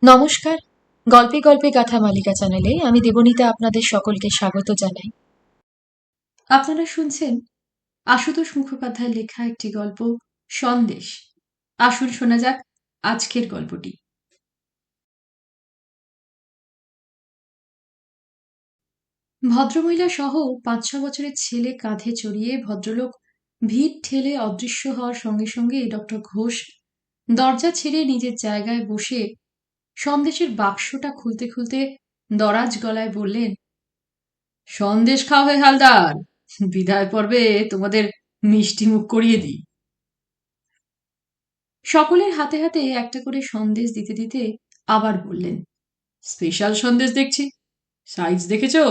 নমস্কার। গল্পে গল্পে গাথা মালিকা চ্যানেলে আমি দেবনীতা আপনাদের সকলকে স্বাগত জানাই। আপনারা শুনছেন আশুতোষ মুখোপাধ্যায়ের লেখা একটি গল্প, সন্দেশ। আসুন শোনা যাক আজকের গল্পটি। ভদ্রমহিলা সহ ৫-৬ বছরের ছেলে কাঁধে চড়িয়ে ভদ্রলোক ভিড় ঠেলে অদৃশ্য হওয়ার সঙ্গে সঙ্গে ডক্টর ঘোষ দরজা ছেড়ে নিজের জায়গায় বসে সন্দেশের বাক্সটা খুলতে খুলতে দরাজ গলায় বললেন, সন্দেশ খাও হে হালদার, বিদায় পর্বে তোমাদের মিষ্টি মুখ করিয়ে দিই। সকলের হাতে হাতে একটা করে সন্দেশ দিতে দিতে আবার বললেন, স্পেশাল সন্দেশ দেখছি, সাইজ দেখেছো?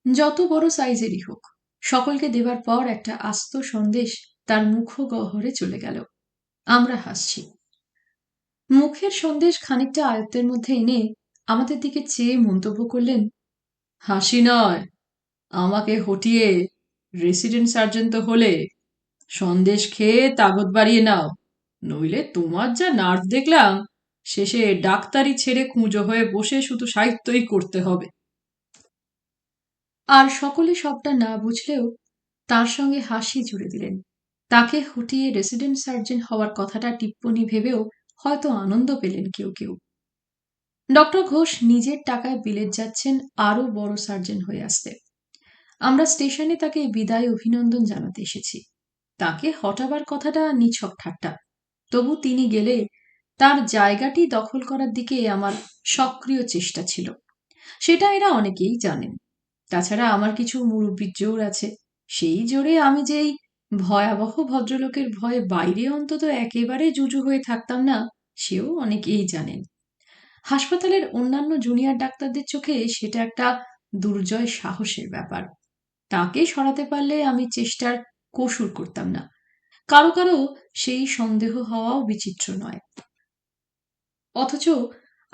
যত বড় সাইজেরই হোক, সকলকে দেবার পর একটা আস্ত সন্দেশ তার মুখ গহ্বরে চলে গেল। আমরা হাসছি। মুখের সন্দেশ খানিকটা আয়ত্তের মধ্যে এনে আমাদের দিকে চেয়ে মন্তব্য করলেন, হাসি নয়, আমাকে হটিয়ে রেসিডেন্ট সার্জন তো হলে, সন্দেশ খেয়ে তাগত বাড়িয়ে নাও, নইলে তোমার যা নার্ভ দেখলাম, শেষে ডাক্তারি ছেড়ে কুঁজো হয়ে বসে শুধু সাহিত্যই করতে হবে। আর সকলে সবটা না বুঝলেও তার সঙ্গে হাসি জুড়ে দিলেন। তাকে হটিয়ে রেসিডেন্ট সার্জন হওয়ার কথাটা টিপ্পনি ভেবেও হয়তো আনন্দ পেলেন কেউ কেউ। ডক্টর ঘোষ নিজের টাকায় বিলেত যাচ্ছেন আরো বড় সার্জন হয়ে আসতে। আমরা স্টেশনে তাকে বিদায় অভিনন্দন জানাতে এসেছি। তাকে হটাবার কথাটা নিছক ঠাট্টা। তবু তিনি গেলে তার জায়গাটি দখল করার দিকে আমার সক্রিয় চেষ্টা ছিল। সেটা এরা অনেকেই জানেন। তাছাড়া আমার কিছু মুরব্বির জোর আছে। সেই জোরে আমি যে এই ভয়াবহ ভদ্রলোকের ভয়ে বাইরে অন্তত একেবারে জুজু হয়ে থাকতাম না, সেও অনেকেই জানেন। হাসপাতালের অন্যান্য জুনিয়র ডাক্তারদের চোখে সেটা একটা দুর্জয় সাহসের ব্যাপার। তাকে সরাতে পারলে আমি চেষ্টার কসুর করতাম না। কারো কারো সেই সন্দেহ হওয়াও বিচিত্র নয়। অথচ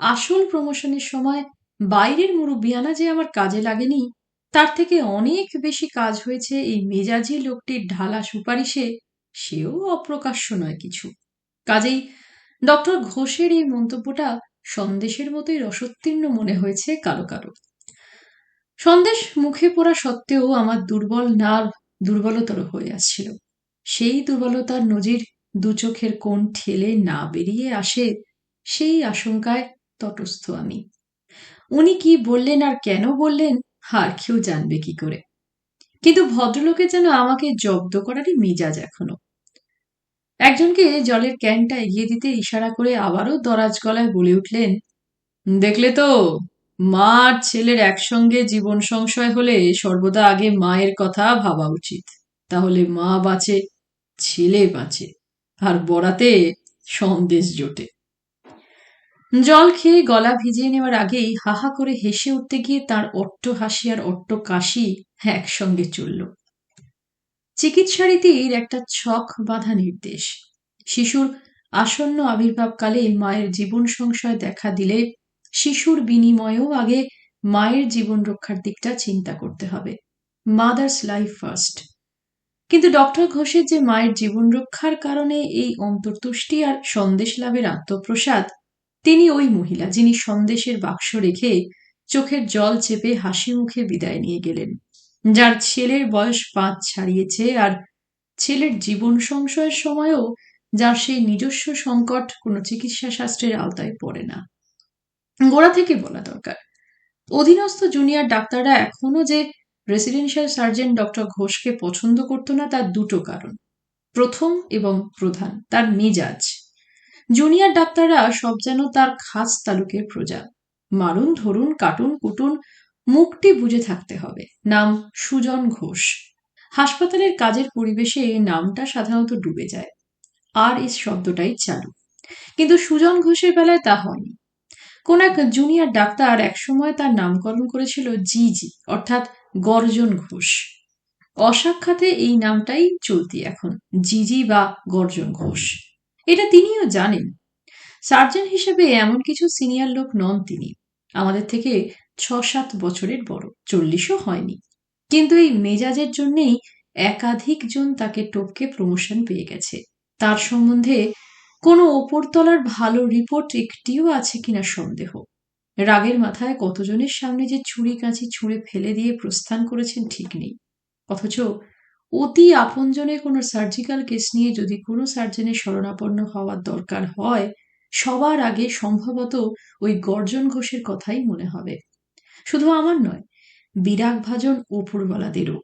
আসল প্রমোশনের সময় বাইরের মুরব্বিয়ানা যে আমার কাজে লাগেনি, তার থেকে অনেক বেশি কাজ হয়েছে এই মেজাজি লোকটির ঢালা সুপারিশে, সেও অপ্রকাশ্য নয় কিছু। কাজেই ডক্টর ঘোষের এই মন্তব্যটা সন্দেশের মতোই রসোত্তীর্ণ মনে হয়েছে কারো কারো। সন্দেশ মুখে পড়া সত্ত্বেও আমার দুর্বল নার্ভ দুর্বলতর হয়ে আসছিল। সেই দুর্বলতার নজির দু চোখের কোণ ঠেলে না বেরিয়ে আসে, সেই আশঙ্কায় তটস্থ আমি। উনি কি বললেন আর কেন বললেন, আর কেউ জানবে কি করে? কিন্তু ভদ্রলোকের যেন আমাকে জব্দ করারই মেজাজ এখনো। একজনকে জলের ক্যানটা এগিয়ে দিতে ইশারা করে আবারও দরাজ গলায় বলে উঠলেন, দেখলে তো, মা আর ছেলের একসঙ্গে জীবন সংশয় হলে সর্বদা আগে মায়ের কথা ভাবা উচিত। তাহলে মা বাঁচে, ছেলে বাঁচে, আর বরাতে সন্দেশ জোটে। জল খেয়ে গলা ভিজিয়ে নেওয়ার আগেই হাহা করে হেসে উঠতে গিয়ে তার অট্ট হাসি আর অট্ট কাশি একসঙ্গে চলল। চিকিৎসা রীতির একটা ছক বাঁধা নির্দেশ। শিশুর আসন্ন আবির্ভাবকালে মায়ের জীবন সংশয় দেখা দিলে শিশুর বিনিময়েও আগে মায়ের জীবন রক্ষার দিকটা চিন্তা করতে হবে। Mother's life first. কিন্তু ডক্টর ঘোষের যে মায়ের জীবন রক্ষার কারণে এই অন্তর্তুষ্টি আর সন্দেশ লাভের আত্মপ্রসাদ, তিনি ওই মহিলা যিনি সন্দেশের বাক্স রেখে চোখের জল চেপে হাসি মুখে বিদায় নিয়ে গেলেন, যার ছেলের বয়স ৫ ছাড়িয়েছে, আর ছেলের জীবন সংশয়ের সময়ও যার সেই নিজস্ব সংকট কোনো চিকিৎসা শাস্ত্রের আওতায় পড়ে না। গোড়া থেকে বলা দরকার, অধীনস্থ জুনিয়র ডাক্তাররা এখনো যে রেসিডেন্সিয়াল সার্জন ডক্টর ঘোষকে পছন্দ করতো না, তার দুটো কারণ। প্রথম এবং প্রধান, তার মেজাজ। জুনিয়র ডাক্তাররা সব যেন তার খাস তালুকের প্রজা। মারুন ধরুন কাটুন কুটুন, মুখটি বুঝে থাকতে হবে। নাম সুজন ঘোষ। হাসপাতালের কাজের পরিবেশে এই নামটা সাধারণত ডুবে যায়, আর এই শব্দটাই চালু। কিন্তু সুজন ঘোষের বেলায় তা হয়নি। কোন এক জুনিয়র ডাক্তার একসময় তার নামকরণ করেছিল জিজি, অর্থাৎ গর্জন ঘোষ। অসাক্ষাতে এই নামটাই চলতি এখন, জিজি বা গর্জন ঘোষ। এটা তিনিও জানেন। সার্জন হিসেবে এমন কিছু সিনিয়র লোক নন তিনি। আমাদের থেকে ৬-৭ বছরের বড়, ৪০ও হয়নি। কিন্তু এই মেজাজের জন্যেই একাধিক জন তাকে টপকে প্রমোশন পেয়ে গেছে। তার সম্বন্ধে কোনো ওপরতলার ভালো রিপোর্ট একটিও আছে কিনা সন্দেহ। রাগের মাথায় কতজনের সামনে যে ছুরি কাঁচি ছুঁড়ে ফেলে দিয়ে প্রস্থান করেছেন ঠিক নেই। অথচ অতি আপনজনের কোনো সার্জিক্যাল কেস নিয়ে যদি কোনো সার্জনের শরণাপন্ন হওয়ার দরকার হয়, সবার আগে সম্ভবত ওই গর্জন ঘোষের কথাই মনে হবে। শুধু আমার নয়, বিরাগভাজন ওপরওয়ালাদেরও।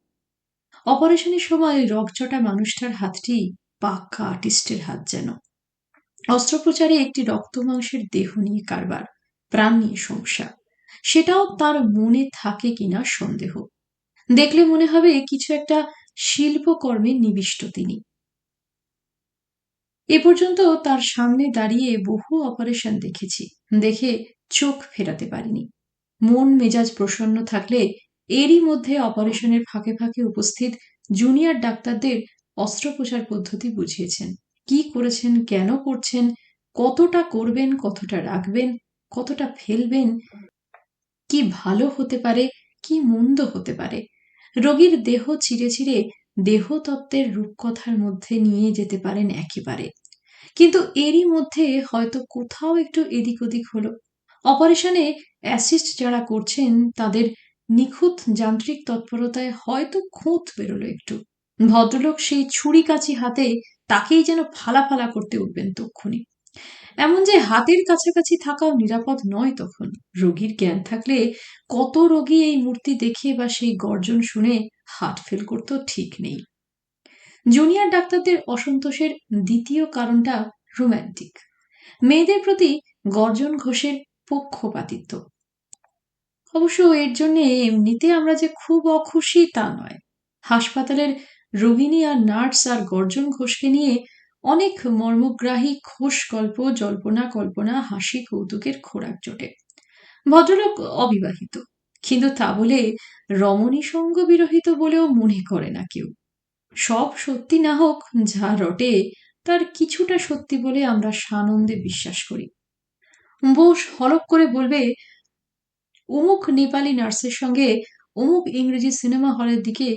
অপারেশনের সময় ওই রগচটা মানুষটার হাতটি পাক্কা আর্টিস্টের হাত যেন। অস্ত্রোপচারে একটি রক্ত মাংসের দেহ নিয়ে কারবার, প্রাণ নিয়ে সমস্যা, সেটাও তার মনে থাকে কিনা সন্দেহ। দেখলে মনে হবে কিছু একটা শিল্পকর্মে নিবিষ্ট তিনি। এ পর্যন্ত তার সামনে দাঁড়িয়ে বহু অপারেশন দেখেছি, দেখে চোখ ফেরাতে পারিনি। মন মেজাজ প্রসন্ন থাকলে এরই মধ্যে অপারেশনের ফাঁকে ফাঁকে উপস্থিত জুনিয়র ডাক্তারদের অস্ত্রোপচার পদ্ধতি বুঝিয়েছেন, কি করেছেন, কেন করছেন, কতটা করবেন, কতটা রাখবেন, কতটা ফেলবেন, কি ভালো হতে পারে, কি মন্দ হতে পারে। রোগীর দেহ চিরে চিরে দেহতত্ত্বের রূপকথার মধ্যে নিয়ে যেতে পারেন একেবারে। কিন্তু এরই মধ্যে হয়তো কোথাও একটু এদিক ওদিক হলো। অপারেশনে অ্যাসিস্ট যারা করছেন তাদের নিখুঁত যান্ত্রিক তৎপরতায় হয়তো খুঁত বেরোলো একটু। ভদ্রলোক সেই ছুরি কাঁচি হাতে তাকেই যেন ফালা ফালা করতে উঠবেন তক্ষুনি। এমন যে হাতের কাছাকাছি থাকাও নিরাপদ নয় তখন। রোগীর জ্ঞান থাকলে কত রোগী এই মূর্তি দেখে বা সেই গর্জন শুনে হার্ট ফেল করতেও ঠিক নেই। জুনিয়র ডাক্তারদের অসন্তোষের দ্বিতীয় কারণটা রোম্যান্টিক। মেয়েদের প্রতি গর্জন ঘোষের পক্ষপাতিত্ব। অবশ্য এর জন্য এমনিতে আমরা যে খুব অখুশি তা নয়। হাসপাতালের রোগিণী আর নার্স আর গর্জন ঘোষকে নিয়ে অনেক মর্মগ্রাহী খোশ গল্প, জল্পনা কল্পনা, হাসি কৌতুকের খোরাক জোটে। ভদ্রলোক অবিবাহিত, কিন্তু তা বলে রমণী সঙ্গ বিরহিত বলেও মনে করে না কেউ। সব সত্যি না হোক, যা রটে তার কিছুটা সত্যি বলে আমরা সানন্দে বিশ্বাস করি। বোস হলপ করে বলবে, অমুক নেপালি নার্সের সঙ্গে অমুক ইংরেজি সিনেমা হলের দিকে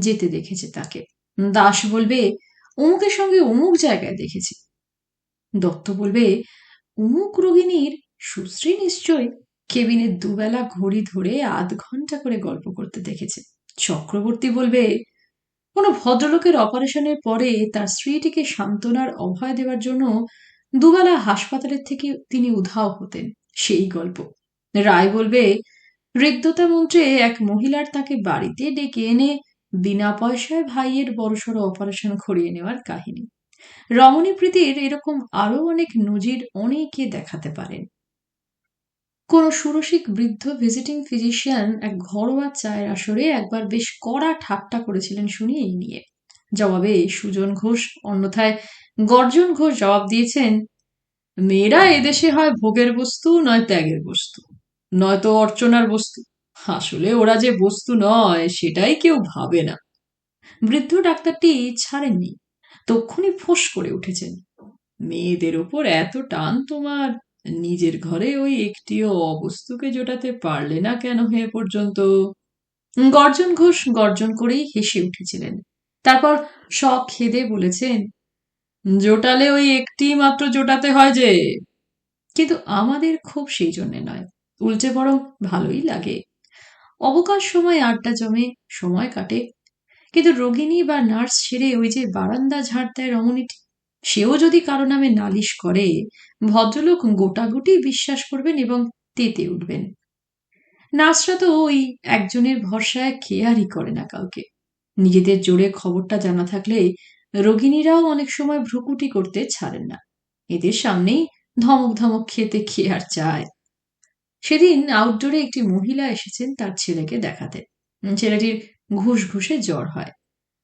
যেতে দেখেছে তাকে। দাস বলবে, অমুকের সঙ্গে অমুক জায়গায় দেখেছি। দত্ত বলবে, অমুক রোগিণীর সুশ্রী নিশ্চয় কেবিনের দুবেলা ঘড়ি ধরে আধ ঘন্টা করে গল্প করতে দেখেছে। চক্রবর্তী বলবে, কোনো ভদ্রলোকের অপারেশনের পরে তার স্ত্রীটিকে সান্ত্বনার অভয় দেওয়ার জন্য দুবেলা হাসপাতালের থেকে তিনি উধাও হতেন, সেই গল্প। রায় বলবে, হৃদ্যতা মন্ত্রে এক মহিলার তাকে বাড়িতে ডেকে এনে বিনা পয়সায় ভাইয়ের বড়সড় অপারেশন করিয়ে নেওয়ার কাহিনী। রমণী প্রীতির এরকম আরো অনেক নজির অনেকে দেখাতে পারেন। কোন সুরসিক বৃদ্ধ ভিজিটিং ফিজিশিয়ান এক ঘরোয়া চায়ের আসরে একবার বেশ কড়া ঠাট্টা করেছিলেন শুনি এই নিয়ে। জবাবে সুজন ঘোষ, অন্যথায় গর্জন ঘোষ জবাব দিয়েছেন, মেয়েরা এদেশে হয় ভোগের বস্তু, নয় ত্যাগের বস্তু, নয়তো অর্চনার বস্তু। আসলে ওরা যে বস্তু নয় সেটাই কেউ ভাবে না। বৃদ্ধ ডাক্তারটি ছাড়েননি, তক্ষুনি ফোঁস করে উঠেছেন, মেয়েদের ওপর এত টান তোমার, নিজের ঘরে ওই একটিও অবস্তুকে জোটাতে পারলে না কেন হে পর্যন্ত? গর্জন ঘোষ গর্জন করেই হেসে উঠেছিলেন। তারপর শখ খেদে বলেছেন, জোটালে ওই একটি মাত্র জোটাতে হয় যে। কিন্তু আমাদের খুব সেই জন্যে নয়, উল্টে বরং ভালোই লাগে। অবকাশ সময় আড্ডা জমে, সময় কাটে। কিন্তু রোগিণী বা নার্স ছেড়ে ওই যে বারান্দা ঝাড় দেয় রমণীটি, সেও যদি কারো নামে নালিশ করে, ভদ্রলোক গোটাগুটি বিশ্বাস করবেন এবং তেতে উঠবেন। নার্সরা তো ওই একজনের ভরসায় কেয়ারই করে না কাউকে। নিজেদের জোরে খবরটা জানা থাকলে রোগিণীরাও অনেক সময় ভ্রুকুটি করতে ছাড়েন না। এদের সামনেই ধমক ধমক খেতে খেয়ে আর চায়। সেদিন আউটডোরে একটি মহিলা এসেছেন তার ছেলেকে দেখাতে। ছেলেটির ঘুষ ঘুষে জ্বর হয়,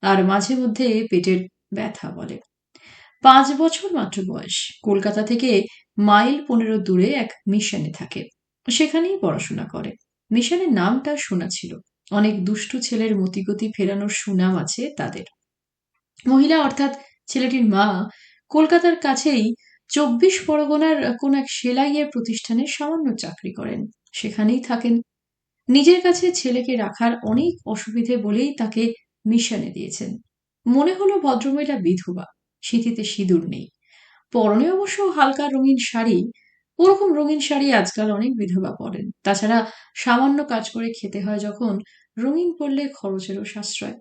আর মাঝে মধ্যে পেটের ব্যথা বলে। 5 বছর মাত্র বয়স। কলকাতা থেকে মাইল 15 দূরে এক মিশনে থাকে, সেখানেই পড়াশোনা করে। মিশনের নামটা শোনা ছিল, অনেক দুষ্টু ছেলের মতিগতি ফেরানোর সুনাম আছে তাদের। মহিলা অর্থাৎ ছেলেটির মা কলকাতার কাছেই 24 পরগনার কোন এক সেলাইয়ের প্রতিষ্ঠানে সামান্য চাকরি করেন, সেখানেই থাকেন। নিজের কাছে ছেলেকে রাখার অনেক অসুবিধে বলেই তাকে মিশনে দিয়েছেন। মনে হলো ভদ্রমহিলা বিধবা, সিঁথিতে সিঁদুর নেই, পরনে অবশ্য হালকা রঙিন শাড়ি। ওরকম রঙিন শাড়ি আজকাল অনেক বিধবা পরেন। তাছাড়া সামান্য কাজ করে খেতে হয় যখন, রঙিন পরলে খরচেরও সাশ্রয়।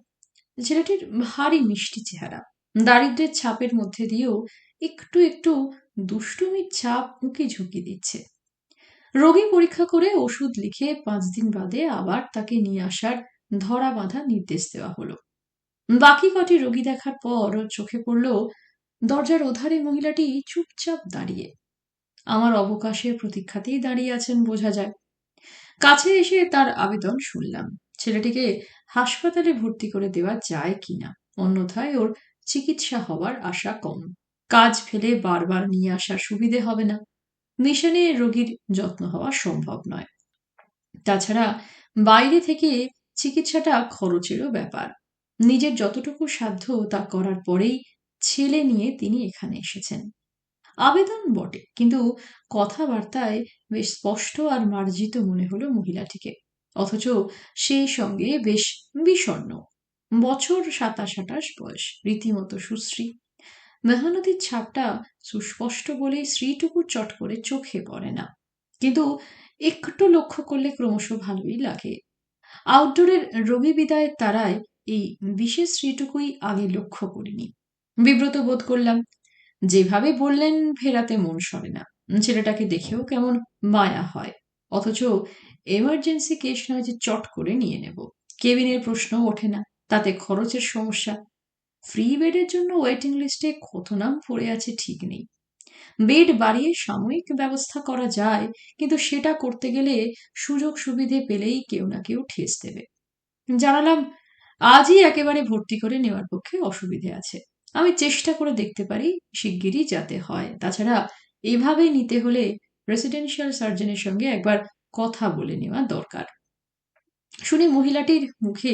ছেলেটির ভারী মিষ্টি চেহারা, দারিদ্র্যের ছাপের মধ্যে দিয়েও একটু একটু দুষ্টুমির ছাপ উঁকি ঝুঁকি দিচ্ছে। রোগী পরীক্ষা করে ওষুধ লিখে 5 দিন বাদে আবার তাকে নিয়ে আসার ধরা বাঁধা নির্দেশ দেওয়া হলো। বাকি কটি রোগী দেখার পর চোখে পড়ল দরজার ওধারে মহিলাটি চুপচাপ দাঁড়িয়ে। আমার অবকাশের প্রতীক্ষাতেই দাঁড়িয়ে আছেন বোঝা যায়। কাছে এসে তার আবেদন শুনলাম, ছেলেটিকে হাসপাতালে ভর্তি করে দেওয়া যায় কিনা, অন্যথায় ওর চিকিৎসা হওয়ার আশা কম। কাজ ফেলে বারবার নিয়ে আসার সুবিধে হবে না। মিশনে রোগীর যত্ন হওয়া সম্ভব নয়। তাছাড়া বাইরে থেকে চিকিৎসাটা খরচেরও ব্যাপার। নিজের যতটুকু সাধ্য তা করার পরেই ছেলে নিয়ে তিনি এখানে এসেছেন। আবেদন বটে, কিন্তু কথাবার্তায় বেশ স্পষ্ট আর মার্জিত মনে হলো মহিলাটিকে। অথচ সেই সঙ্গে বেশ বিষণ্ণ। বছর 27-28 বয়স, রীতিমতো সুশ্রী। মেহনতির ছাপটা সুস্পষ্ট বলেই শ্রীটুকু চট করে চোখে পড়ে না, কিন্তু একটু লক্ষ্য করলে ক্রমশ ভালোই লাগে। আউটডোরের রোগী বিদায়ের তারায় এই বিশেষ শ্রীটুকুই আগে লক্ষ্য করিনি। বিব্রত বোধ করলাম। যেভাবে বললেন ফেরাতে মন সরে না। ছেলেটাকে দেখেও কেমন মায়া হয়। অথচ এমার্জেন্সি কেস নয় যে চট করে নিয়ে নেব। কেবিনের প্রশ্নও ওঠে না, তাতে খরচের সমস্যা। ফ্রি বেডের জন্য ওয়েটিং লিস্টে কত নাম পড়ে আছে ঠিক নেই। বেড বাড়িয়ে সাময়িক ব্যবস্থা করা যায়, কিন্তু সেটা করতে গেলে সুযোগ সুবিধে পেলেই কেউ না কেউ ঠেস দেবে। জানালাম, আজই একেবারে ভর্তি করে নেওয়ার পক্ষে অসুবিধে আছে। আমি চেষ্টা করে দেখতে পারি শিগগিরই যাতে হয়। তাছাড়া এভাবে নিতে হলে রেসিডেন্সিয়াল সার্জনের সঙ্গে একবার কথা বলে নেওয়া দরকার। শুনে মহিলাটির মুখে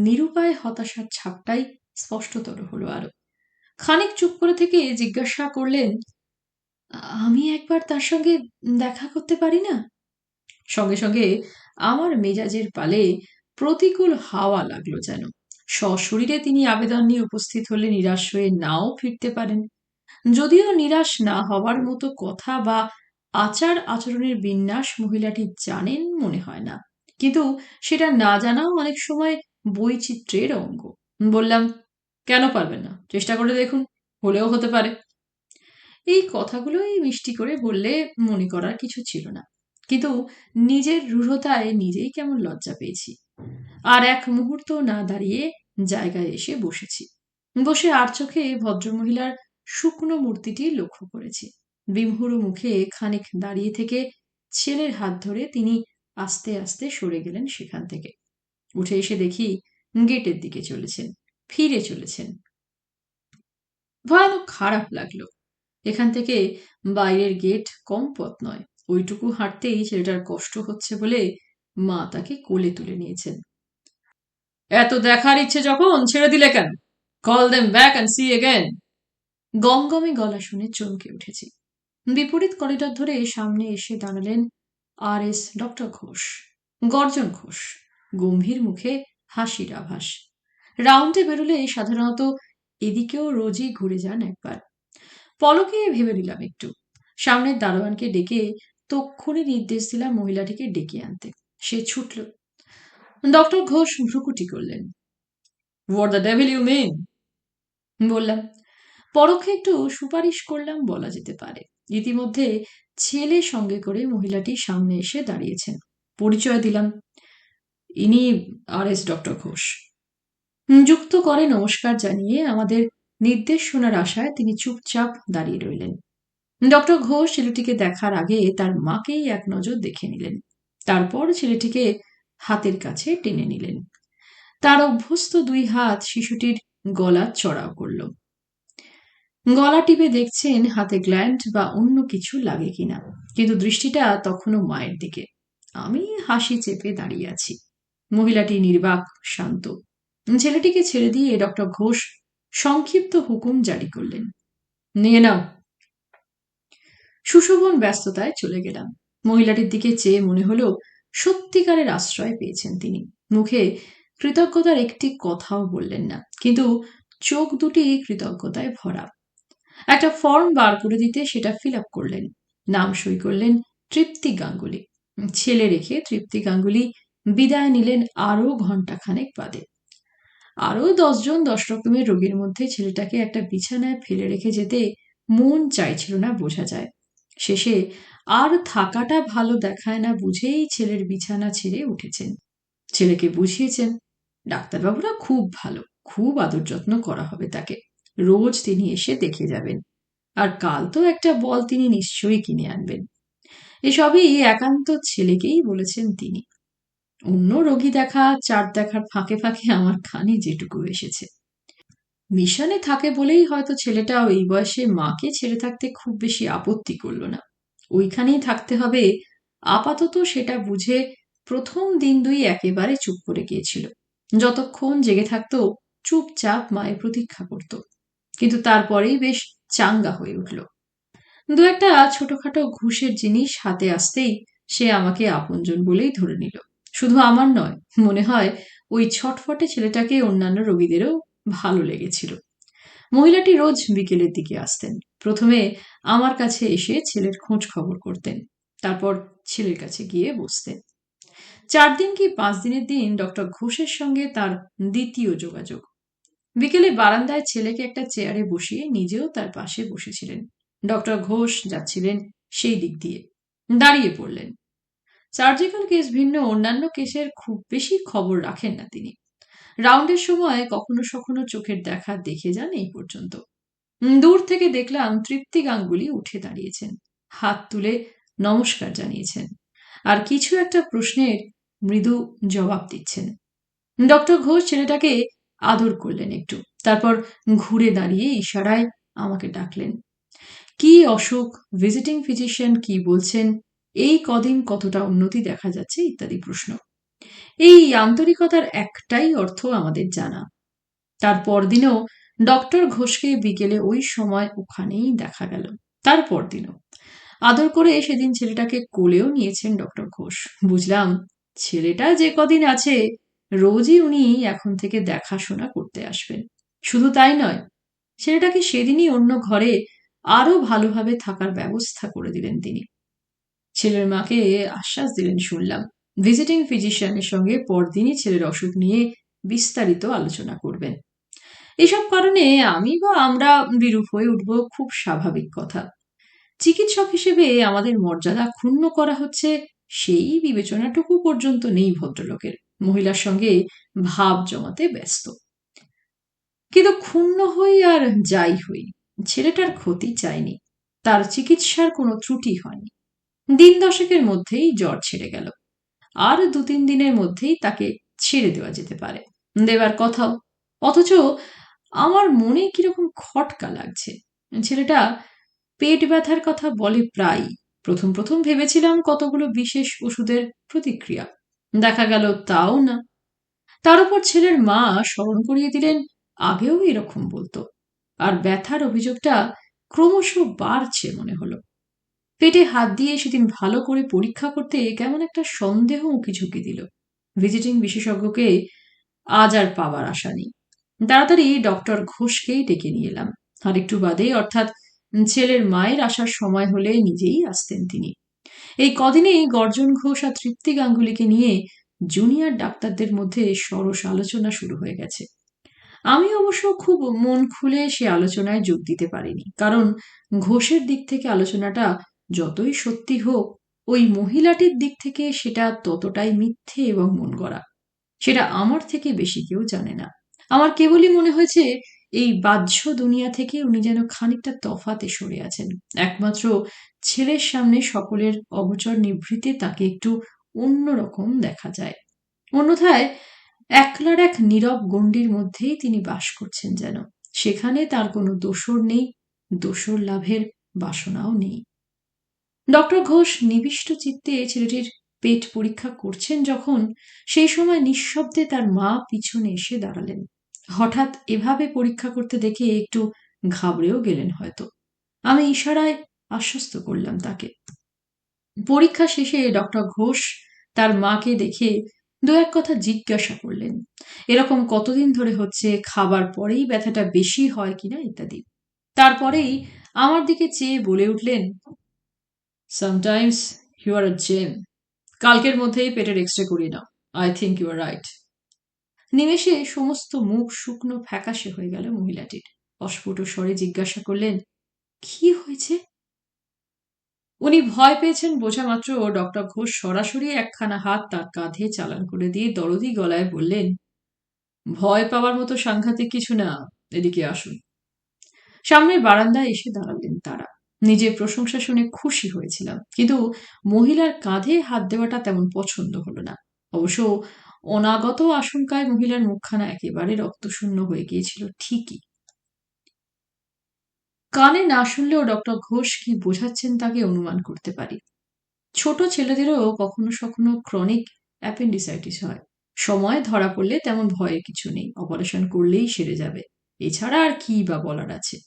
নিরুপায় হতাশার ছাপটাই স্পষ্টতর হলো আরো। খানিক চুপ করে থেকে জিজ্ঞাসা করলেন, আমি একবার তার সঙ্গে দেখা করতে পারি না? সঙ্গে সঙ্গে আমার মেজাজের পালে প্রতিকূল হাওয়া লাগলো যেন। সশরীরে তিনি আবেদন নিয়ে উপস্থিত হলে নিরাশ হয়ে নাও ফিরতে পারেন। যদিও নিরাশ না হওয়ার মতো কথা বা আচার আচরণের বিন্যাস মহিলাটি জানেন মনে হয় না, কিন্তু সেটা না জানাও অনেক সময় বৈচিত্র্যের অঙ্গ। বললাম, কেন পারবেন না? চেষ্টা করে দেখুন, হলেও হতে পারে। এই কথাগুলোই মিষ্টি করে বললে মনে করার কিছু ছিল না, কিন্তু নিজের রূঢ়তায় নিজেই কেমন লজ্জা পেয়েছি। আর এক মুহূর্ত না দাঁড়িয়ে জায়গায় এসে বসেছি। বসে আর চোখে ভদ্রমহিলার শুকনো মূর্তিটি লক্ষ্য করেছি। বিমূঢ় মুখে খানিক দাঁড়িয়ে থেকে ছেলের হাত ধরে তিনি আস্তে আস্তে সরে গেলেন সেখান থেকে। উঠে এসে দেখি গেটের দিকে চলেছেন, ফিরে চলেছেন। ভয়ানক খারাপ লাগলো। এখান থেকে বাইরের গেট কম পথ নয়। ওইটুকু হাঁটতেই ছেলেটার কষ্ট হচ্ছে বলে মা তাকে কোলে তুলে নিয়েছেন। এত দেখার ইচ্ছে যখন ছেড়ে দিলে কেন? Call them back and see again. গমগমে গলা শুনে চমকে উঠেছি। বিপরীত করিডর ধরে সামনে এসে দাঁড়ালেন RS ডক্টর ঘোষ। গর্জন ঘোষ, গম্ভীর মুখে হাসির আভাস। রাউন্ডে বেরোলে সাধারণত এদিকেও রোজই ঘুরে যান একবার। পলকে ভেবে নিলাম একটু। সামনের দারোয়ানকে ডেকে তক্ষুনি নির্দেশ দিলাম মহিলাটিকে ডেকে আনতে। সে ছুটল। ডক্টর ঘোষ ভ্রুকুটি করলেন। What the devil you mean? বললাম। পরোক্ষে একটু সুপারিশ করলাম বলা যেতে পারে। ইতিমধ্যে ছেলে সঙ্গে করে মহিলাটি সামনে এসে দাঁড়িয়েছেন। পরিচয় দিলাম, ইনি RS ডক্টর ঘোষ। যুক্ত করে নমস্কার জানিয়ে আমাদের নির্দেশ শোনার আশায় তিনি চুপচাপ দাঁড়িয়ে রইলেন। ডক্টর ঘোষ ছেলেটিকে দেখার আগে তার মাকেই এক নজর দেখে নিলেন। তারপর ছেলেটিকে হাতের কাছে টেনে নিলেন। তার অভ্যস্ত 2 হাত শিশুটির গলা চড়াও করল। গলা টিপে দেখছেন হাতে গ্ল্যান্ড বা অন্য কিছু লাগে কিনা, কিন্তু দৃষ্টিটা তখনও মায়ের দিকে। আমি হাসি চেপে দাঁড়িয়ে আছি। মহিলাটি নির্বাক, শান্ত। ছেলেটিকে ছেড়ে দিয়ে ডক্টর ঘোষ সংক্ষিপ্ত হুকুম জারি করলেন, নিয়ে নাও। সুশোভন ব্যস্ততায় চলে গেলাম। মহিলাটির দিকে চেয়ে মনে হলো সত্যিকারের আশ্রয় পেয়েছেন তিনি। মুখে কৃতজ্ঞতার একটি কথাও বললেন না, কিন্তু চোখ দুটি কৃতজ্ঞতায় ভরা। একটা ফর্ম বার করে দিতে সেটা ফিল আপ করলেন। নাম সই করলেন তৃপ্তি গাঙ্গুলি। ছেলে রেখে তৃপ্তি গাঙ্গুলি বিদায় নিলেন আরো ঘণ্টাখানেক বাদে। আরো 10 জন 10 রকমের রোগীর মধ্যে ছেলেটাকে একটা বিছানায় ফেলে রেখে যেতে মন চাইছিল না বোঝা যায়। শেষে আর থাকাটা ভালো দেখায় না বুঝেই ছেলের বিছানা ছেড়ে উঠেছেন। ছেলেকে বুঝিয়েছেন ডাক্তারবাবুরা খুব ভালো, খুব আদর যত্ন করা হবে তাকে, রোজ তিনি এসে দেখে যাবেন, আর কাল তো একটা বল তিনি নিশ্চয়ই কিনে আনবেন। এসবই একান্ত ছেলেকেই বলেছেন তিনি। অন্য রোগী দেখা চার দেখার ফাঁকে ফাঁকে আমার কানে যেটুকু এসেছে। মিশনে থাকে বলেই হয়তো ছেলেটা ওই বয়সে মাকে ছেড়ে থাকতে খুব বেশি আপত্তি করল না। ওইখানেই থাকতে হবে আপাতত সেটা বুঝে প্রথম দিন দুই একেবারে চুপ করে গিয়েছিল। যতক্ষণ জেগে থাকতো চুপচাপ মায়ের প্রতীক্ষা করত, কিন্তু তারপরেই বেশ চাঙ্গা হয়ে উঠল। দু একটা ছোটখাটো ঘুষের জিনিস হাতে আসতেই সে আমাকে আপনজন বলেই ধরে নিল। শুধু আমার নয়, মনে হয় ওই ছটফটে ছেলেটাকে অন্যান্য রোগীদেরও ভালো লেগেছিল। মহিলাটি রোজ বিকেলের দিকে আসতেন। প্রথমে আমার কাছে এসে ছেলের খোঁজ খবর করতেন, তারপর ছেলের কাছে গিয়ে বসতেন। 4 দিন কি 5 দিনের দিন ডক্টর ঘোষের সঙ্গে তার দ্বিতীয় যোগাযোগ। বিকেলে বারান্দায় ছেলেকে একটা চেয়ারে বসিয়ে নিজেও তার পাশে বসেছিলেন। ডক্টর ঘোষ যাচ্ছিলেন সেই দিক দিয়ে, দাঁড়িয়ে পড়লেন। সার্জিক্যাল কেস ভিন্ন অন্যান্য কেসের খুব বেশি খবর রাখেন না তিনি। রাউন্ডের সময় কখনো সখনো চোখের দেখা দেখে যান এই পর্যন্ত। দূর থেকে দেখলাম তৃপ্তি গাঙ্গুলি উঠে দাঁড়িয়েছেন, হাত তুলে নমস্কার জানিয়েছেন, আর কিছু একটা প্রশ্নের মৃদু জবাব দিচ্ছেন। ডক্টর ঘোষ ছেলেটাকে আদর করলেন একটু, তারপর ঘুরে দাঁড়িয়ে ইশারায় আমাকে ডাকলেন। কি অসুখ, ভিজিটিং ফিজিশিয়ান কি বলছেন, এই কদিন কতটা উন্নতি দেখা যাচ্ছে ইত্যাদি প্রশ্ন। এই আন্তরিকতার একটাই অর্থ আমাদের জানা। তার পরদিনও ডক্টর ঘোষকে বিকেলে ওই সময় ওখানেই দেখা গেল। তার পরদিনও আদর করে সেদিন ছেলেটাকে কোলেও নিয়েছেন ডক্টর ঘোষ। বুঝলাম ছেলেটা যে কদিন আছে রোজই উনি এখন থেকে দেখাশোনা করতে আসবেন। শুধু তাই নয়, ছেলেটাকে সেদিনই অন্য ঘরে আরো ভালোভাবে থাকার ব্যবস্থা করে দিলেন তিনি। ছেলের মাকে আশ্বাস দিলেন শুনলাম, ভিজিটিং ফিজিশিয়ানের সঙ্গে পরদিনই ছেলের অসুখ নিয়ে বিস্তারিত আলোচনা করবেন। এসব কারণে আমি বা আমরা বিরূপ হয়ে উঠব, খুব স্বাভাবিক কথা। চিকিৎসক হিসেবে আমাদের মর্যাদা ক্ষুণ্ণ করা হচ্ছে, সেই বিবেচনাটুকু পর্যন্ত নেই ভদ্রলোকের। মহিলার সঙ্গে ভাব জমাতে ব্যস্ত। কিন্তু ক্ষুণ্ণ হই আর যাই হই, ছেলেটার ক্ষতি চাইনি, তার চিকিৎসার কোনো ত্রুটি হয়নি। দিন দশেকের মধ্যেই জ্বর ছেড়ে গেল, আর 2-3 দিনের মধ্যেই তাকে ছেড়ে দেওয়া যেতে পারে, দেবার কথাও। অথচ আমার মনে কিরকম খটকা লাগছে। ছেলেটা পেট ব্যথার কথা বলে প্রায়। প্রথম প্রথম ভেবেছিলাম কতগুলো বিশেষ ওষুধের প্রতিক্রিয়া, দেখা গেল তাও না। তার উপর ছেলের মা স্মরণ করিয়ে দিলেন আগেও এরকম বলতো, আর ব্যথার অভিযোগটা ক্রমশ বাড়ছে মনে হলো। পেটে হাত দিয়ে সেদিন ভালো করে পরীক্ষা করতে কেমন একটা সন্দেহ উঁকি ঝুঁকি দিল। ভিজিটিং বিশেষজ্ঞকে আজ আর পাবার আশা নেই। তাড়াতাড়ি ডক্টর ঘোষকেই ডেকে নিয়ে এলাম। আর একটু বাদেই, অর্থাৎ ছেলের মায়ের আসার সময় হলে নিজেই আসতেন তিনি। এই কদিনেই গর্জন ঘোষ আর তৃপ্তি গাঙ্গুলিকে নিয়ে জুনিয়র ডাক্তারদের মধ্যে সরস আলোচনা শুরু হয়ে গেছে। আমি অবশ্য খুব মন খুলে সে আলোচনায় যোগ দিতে পারিনি, কারণ ঘোষের দিক থেকে আলোচনাটা যতই সত্যি হোক, ওই মহিলাটির দিক থেকে সেটা ততটাই মিথ্যে এবং মন গড়া। সেটা আমার থেকে বেশি কেউ জানে না। আমার কেবলই মনে হয়েছে এই বাহ্য দুনিয়া থেকে উনি যেন খানিকটা তফাতে সরে আছেন। একমাত্র ছেলের সামনে সকলের অগোচর নিভৃতে তাকে একটু অন্যরকম দেখা যায়। অন্যথায় একলার এক নীরব গণ্ডির মধ্যেই তিনি বাস করছেন যেন। সেখানে তার কোনো দোসর নেই, দোসর লাভের বাসনাও নেই। ডক্টর ঘোষ নিবিষ্ট চিত্তে ছেলেটির পেট পরীক্ষা করছেন যখন, সেই সময় নিঃশব্দে তার মা পিছনে এসে দাঁড়ালেন। হঠাৎ এভাবে পরীক্ষা করতে দেখে একটু ঘাবড়েও গেলেন হয়তো। আমি ইশারায় আশ্বস্ত করলাম তাকে। পরীক্ষা শেষে ডক্টর ঘোষ তার মাকে দেখে দু এক কথা জিজ্ঞাসা করলেন, এরকম কতদিন ধরে হচ্ছে, খাবার পরেই ব্যথাটা বেশি হয় কিনা ইত্যাদি। তারপরেই আমার দিকে চেয়ে বলে উঠলেন, সামটাইমস ইউ আর আ জেম। কালকের মধ্যেই পেটের এক্সরে করিয়ে নাও। I think you are right. নিমেষে সমস্ত মুখ শুকনো ফ্যাকাশে হয়ে গেল মহিলাটির। অস্ফুট স্বরে জিজ্ঞাসা করলেন, কি হয়েছে? উনি ভয় পেয়েছেন বোঝা মাত্র ডক্টর ঘোষ সরাসরি একখানা হাত তার কাঁধে চালান করে দিয়ে দরদি গলায় বললেন, ভয় পাওয়ার মতো সাংঘাতিক কিছু না, এদিকে আসুন। সামনের বারান্দায় এসে দাঁড়ালেন তারা। নিজের প্রশংসা শুনে খুশি হয়েছিলাম, কিন্তু মহিলার কাঁধে হাত দেওয়াটা তেমন পছন্দ হলো না। অবশ্য অনাগত আশঙ্কায় মহিলার মুখখানা একেবারে রক্তশূন্য হয়ে গিয়েছিল ঠিকই। কানে না শুনলেও ডক্টর ঘোষ কি বোঝাচ্ছেন তাকে অনুমান করতে পারি। ছোট ছেলেদেরও কখনো কখনো ক্রনিক অ্যাপেন্ডিসাইটিস হয়। সময় ধরা পড়লে তেমন ভয়ের কিছু নেই, অপারেশন করলেই সেরে যাবে। এছাড়া আর কি বা বলার আছে।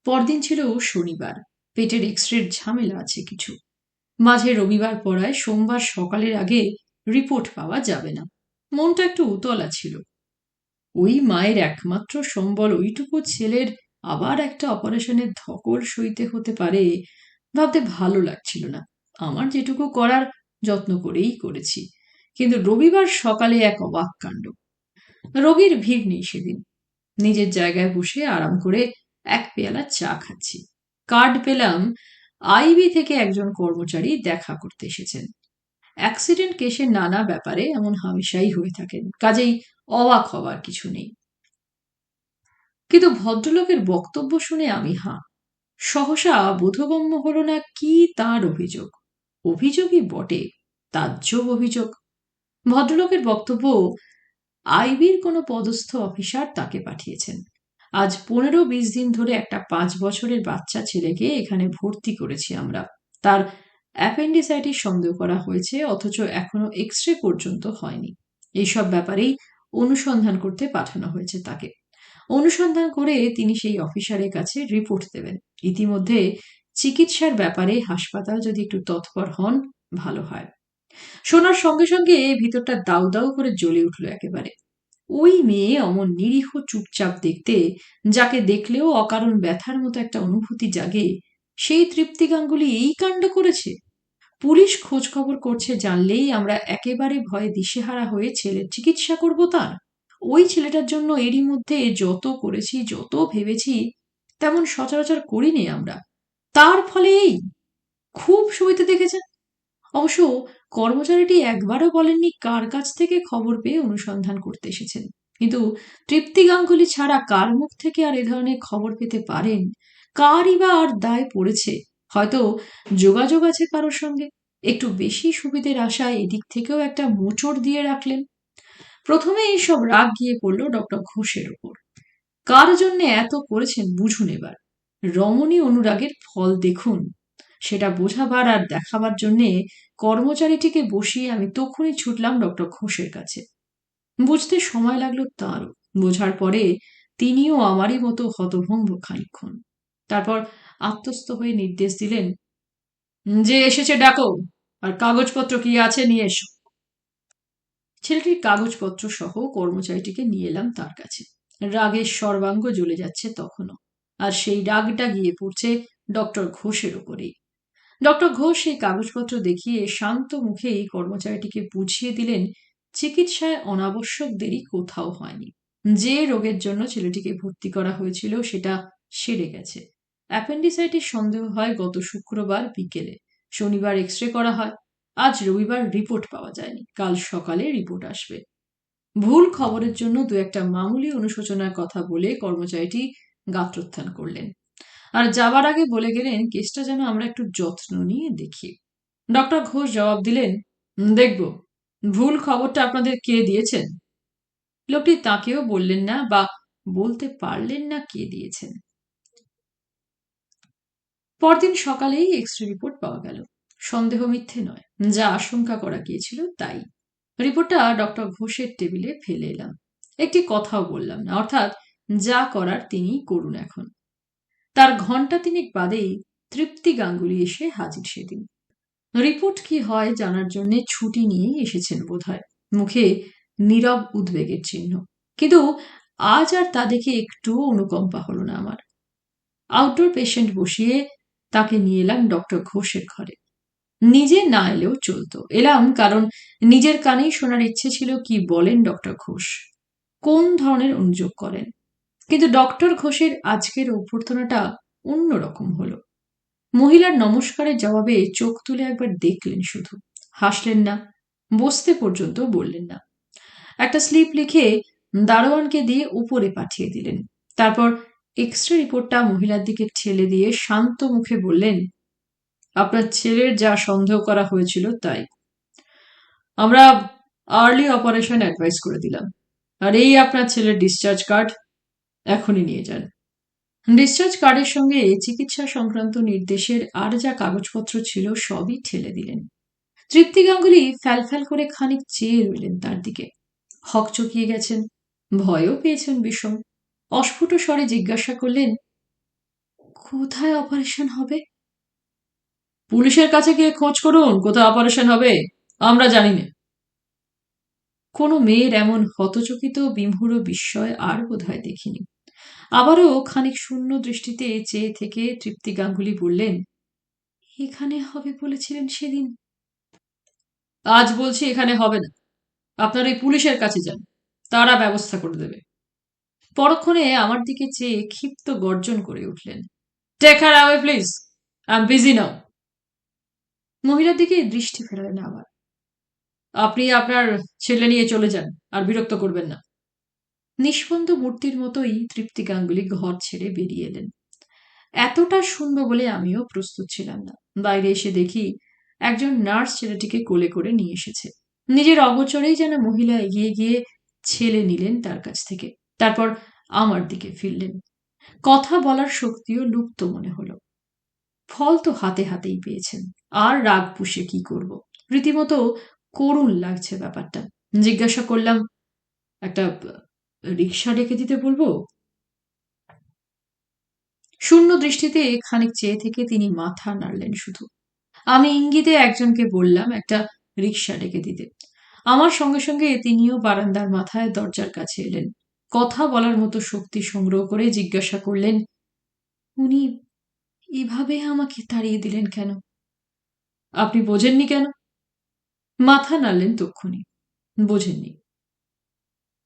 পরদিন ছিল শনিবার। পেটের এক্সরের ঝামেলা আছে কিছু। মাঝে রবিবার পড়ায় সোমবার সকালের আগে রিপোর্ট পাওয়া যাবে না। মনটা একটু উতলা ছিল। ওই মায়ের একমাত্র সম্বল ওইটুকু ছেলের আবার একটা অপারেশনের ধকল সইতে হতে পারে ভাবতে ভালো লাগছিল না। আমার যেটুকু করার যত্ন করেই করেছি, কিন্তু রবিবার সকালে এক অবাক কাণ্ড। রোগীর ভিড় নেই সেদিন। নিজের জায়গায় বসে আরাম করে এক পেয়ালা চা খাচ্ছি। কার্ড পেলাম, আইবি থেকে একজন কর্মচারী দেখা করতে এসেছেন। অ্যাক্সিডেন্ট কেসের নানা ব্যাপারে এমন হামেশাই হয়ে থাকেন, কাজেই অবাক হবার কিছু নেই। কিন্তু ভদ্রলোকের বক্তব্য শুনে আমি হাঁ। সহসা বোধগম্য হল না কি তার অভিযোগ। অভিযোগই বটে, তাজ্জব অভিযোগ। ভদ্রলোকের বক্তব্য, আইবির কোনো পদস্থ অফিসার তাকে পাঠিয়েছেন। আজ 15-20 দিন ধরে একটা 5 বছরের বাচ্চা ছেলেকে এখানে ভর্তি করেছি আমরা। তার অ্যাপেন্ডিসাইটিস সন্দেহ করা হয়েছে, অথচ এখনো এক্সরে পর্যন্ত হয়নি। এইসব ব্যাপারেই অনুসন্ধান করতে পাঠানো হয়েছে তাকে। অনুসন্ধান করে তিনি সেই অফিসারের কাছে রিপোর্ট দেবেন। ইতিমধ্যে চিকিৎসার ব্যাপারে হাসপাতাল যদি একটু তৎপর হন ভালো হয়। শোনার সঙ্গে সঙ্গে ভিতরটা দাউ দাউ করে জ্বলে উঠল একেবারে। ওই মেয়ে অমন নিরীহ চুপচাপ দেখতে, যাকে দেখলেও অকারণ ব্যথার মতো একটা অনুভূতি জাগে, সেই তৃপ্তি গাঙ্গুলি এই কাণ্ড করেছে। পুলিশ খোঁজ খবর করছে জানলেই আমরা একেবারে ভয়ে দিশেহারা হয়ে ছেলের চিকিৎসা করব তার। ওই ছেলেটার জন্য এরই মধ্যে যত করেছি, যত ভেবেছি, তেমন সচরাচর করিনি আমরা। তার ফলে এই খুব সইতে দেখেছেন। অবশ্য কর্মচারীটি একবারও বলেননি কার কাছ থেকে খবর পেয়ে অনুসন্ধান করতে এসেছেন। কিন্তু তৃপ্তি গাঙ্গুলি ছাড়া কার মুখ থেকে আর এ ধরনের খবর পেতে পারেন? কারই বা আর দায় পড়েছে? হয়তো যোগাযোগ আছে কারোর সঙ্গে। একটু বেশি সুবিধের আশায় এদিক থেকেও একটা মোচড় দিয়ে রাখলেন। প্রথমে এইসব রাগ গিয়ে পড়ল ডক্টর ঘোষের ওপর। কার জন্য এত করেছেন বুঝুন এবার। রমণী অনুরাগের ফল দেখুন। সেটা বোঝাবার আর দেখাবার জন্যে কর্মচারীটিকে বসিয়ে আমি তখনই ছুটলাম ডক্টর ঘোষের কাছে। বুঝতে সময় লাগলো তাঁরও। বোঝার পরে তিনিও আমারই মতো হতভম্ব খানিকক্ষণ। তারপর আত্মস্থ হয়ে নির্দেশ দিলেন, যে এসেছে ডাকো, আর কাগজপত্র কি আছে নিয়ে এসো। ছেলেটির কাগজপত্র সহ কর্মচারীটিকে নিয়ে এলাম তার কাছে। রাগের সর্বাঙ্গ জ্বলে যাচ্ছে তখনও, আর সেই রাগটা গিয়ে পড়ছে ডক্টর ঘোষের ওপরেই। ডক্টর ঘোষ সেই কাগজপত্র দেখিয়ে শান্ত মুখে এই কর্মচারীটিকে বুঝিয়ে দিলেন, চিকিৎসায় অনাবশ্যক দেরি কোথাও হয়নি। যে রোগের জন্য ছেলেটিকে ভর্তি করা হয়েছিল সেটা সেরে গেছে। অ্যাপেন্ডিসাইটিস সন্দেহ হয় গত শুক্রবার বিকেলে। শনিবার এক্সরে করা হয়। আজ রবিবার রিপোর্ট পাওয়া যায়নি। কাল সকালে রিপোর্ট আসবে। ভুল খবরের জন্য দু একটা মামুলি অনুশোচনার কথা বলে কর্মচারীটি গাত্রোত্থান করলেন, আর যাবার আগে বলে গেলেন কেসটা যেন আমরা একটু যত্ন নিয়ে দেখি। ডক্টর ঘোষ জবাব দিলেন, দেখব। ভুল খবরটা আপনাদের কে দিয়েছেন? লোকটি তাকেও বললেন না, বা বলতে পারলেন না কে দিয়েছেন। পরদিন সকালেই এক্সরে রিপোর্ট পাওয়া গেল। সন্দেহ মিথ্যে নয়, যা আশঙ্কা করা গিয়েছিল তাই। রিপোর্টটা ডক্টর ঘোষের টেবিলে ফেলে এলাম। একটি কথাও বললাম না, অর্থাৎ যা করার তিনিই করুন এখন। তার ঘণ্টা তিনেক বাদেই তৃপ্তি গাঙ্গুলি এসে হাজির সেদিন। রিপোর্ট কি হয় জানার জন্য ছুটি নিয়েই এসেছেন বোধহয়। মুখে নীরব উদ্বেগের চিহ্ন। কিন্তু আজ আর তা দেখে একটুও অনুকম্পা হলো না আমার। আউটডোর পেশেন্ট বসিয়ে তাকে নিয়ে এলাম ডক্টর ঘোষের ঘরে। নিজে না এলেও চলতো, এলাম কারণ নিজের কানেই শোনার ইচ্ছে ছিল কি বলেন ডক্টর ঘোষ, কোন ধরনের অনুযোগ করেন। কিন্তু ডক্টর ঘোষের আজকের অভ্যর্থনাটা অন্যরকম হলো। মহিলার নমস্কারের জবাবে চোখ তুলে একবার দেখলেন শুধু, হাসলেন না, বসতে পর্যন্ত বললেন না। একটা স্লিপ লিখে দারোয়ানকে দিয়ে উপরে পাঠিয়ে দিলেন। তারপর এক্সরে রিপোর্টটা মহিলার দিকে ঠেলে দিয়ে শান্ত মুখে বললেন, আপনার ছেলের যা সন্দেহ করা হয়েছিল তাই। আমরা আর্লি অপারেশন অ্যাডভাইস করে দিলাম। আর এই আপনার ছেলের ডিসচার্জ কার্ড, এখনই নিয়ে যান। ডিসচার্জ কার্ডের সঙ্গে চিকিৎসা সংক্রান্ত নির্দেশের আর যা কাগজপত্র ছিল সবই ঠেলে দিলেন। তৃপ্তি গাঙ্গুলি ফ্যালফ্যাল করে খানিক চেয়ে রইলেন তার দিকে। হকচকিয়ে গেছেন, ভয়ও পেয়েছেন বিষম। অস্ফুট স্বরে জিজ্ঞাসা করলেন, কোথায় অপারেশন হবে? পুলিশের কাছে গিয়ে খোঁজ করুন কোথায় অপারেশন হবে, আমরা জানি না। কোনো মেয়ের এমন হতচকিত বিমূঢ় বিস্ময় আর বোধহয় দেখিনি। আবারও খানিক শূন্য দৃষ্টিতে চেয়ে থেকে তৃপ্তি গাঙ্গুলি বললেন, এখানে হবে বলেছিলেন সেদিন। আজ বলছি এখানে হবে না, আপনার ওই পুলিশের কাছে যান, তারা ব্যবস্থা করে দেবে। পরক্ষণে আমার দিকে চেয়ে ক্ষিপ্ত গর্জন করে উঠলেন, take her away please, I am busy now. মহিলার দিকে দৃষ্টি ফেরালেন আবার। আপনি আপনার ছেলে নিয়ে চলে যান, আর বিরক্ত করবেন না। নিষ্পন্দ মূর্তির মতোই তৃপ্তি গাঙ্গুলি ঘর ছেড়ে বেরিয়ে এলেন। এতটা শুনবো বলে আমিও প্রস্তুত ছিলাম না। বাইরে এসে দেখি একজন নার্স ছেলেটিকে কোলে করে নিয়ে এসেছে। নিজের অগোচরেই যেন মহিলা এগিয়ে গিয়ে ছেলে নিলেন তার কাছ থেকে। তারপর আমার দিকে ফিরলেন। কথা বলার শক্তিও লুপ্ত মনে হলো। ফল তো হাতে হাতেই পেয়েছেন, আর রাগ পুষে কি করব। রীতিমতো করুণ লাগছে ব্যাপারটা। জিজ্ঞাসা করলাম, একটা রিক্সা ডেকে দিতে বলবো? শূন্য দৃষ্টিতে খানিক চেয়ে থেকে তিনি মাথা নাড়লেন শুধু। আমি ইঙ্গিতে একজনকে বললাম একটা রিক্সা ডেকে দিতে। আমার সঙ্গে সঙ্গে তিনিও বারান্দার মাথায় দরজার কাছে এলেন। কথা বলার মতো শক্তি সংগ্রহ করে জিজ্ঞাসা করলেন, উনি এভাবে আমাকে তাড়িয়ে দিলেন কেন? আপনি বোঝেননি কেন? মাথা নাড়লেন তক্ষুনি। বোঝেননি?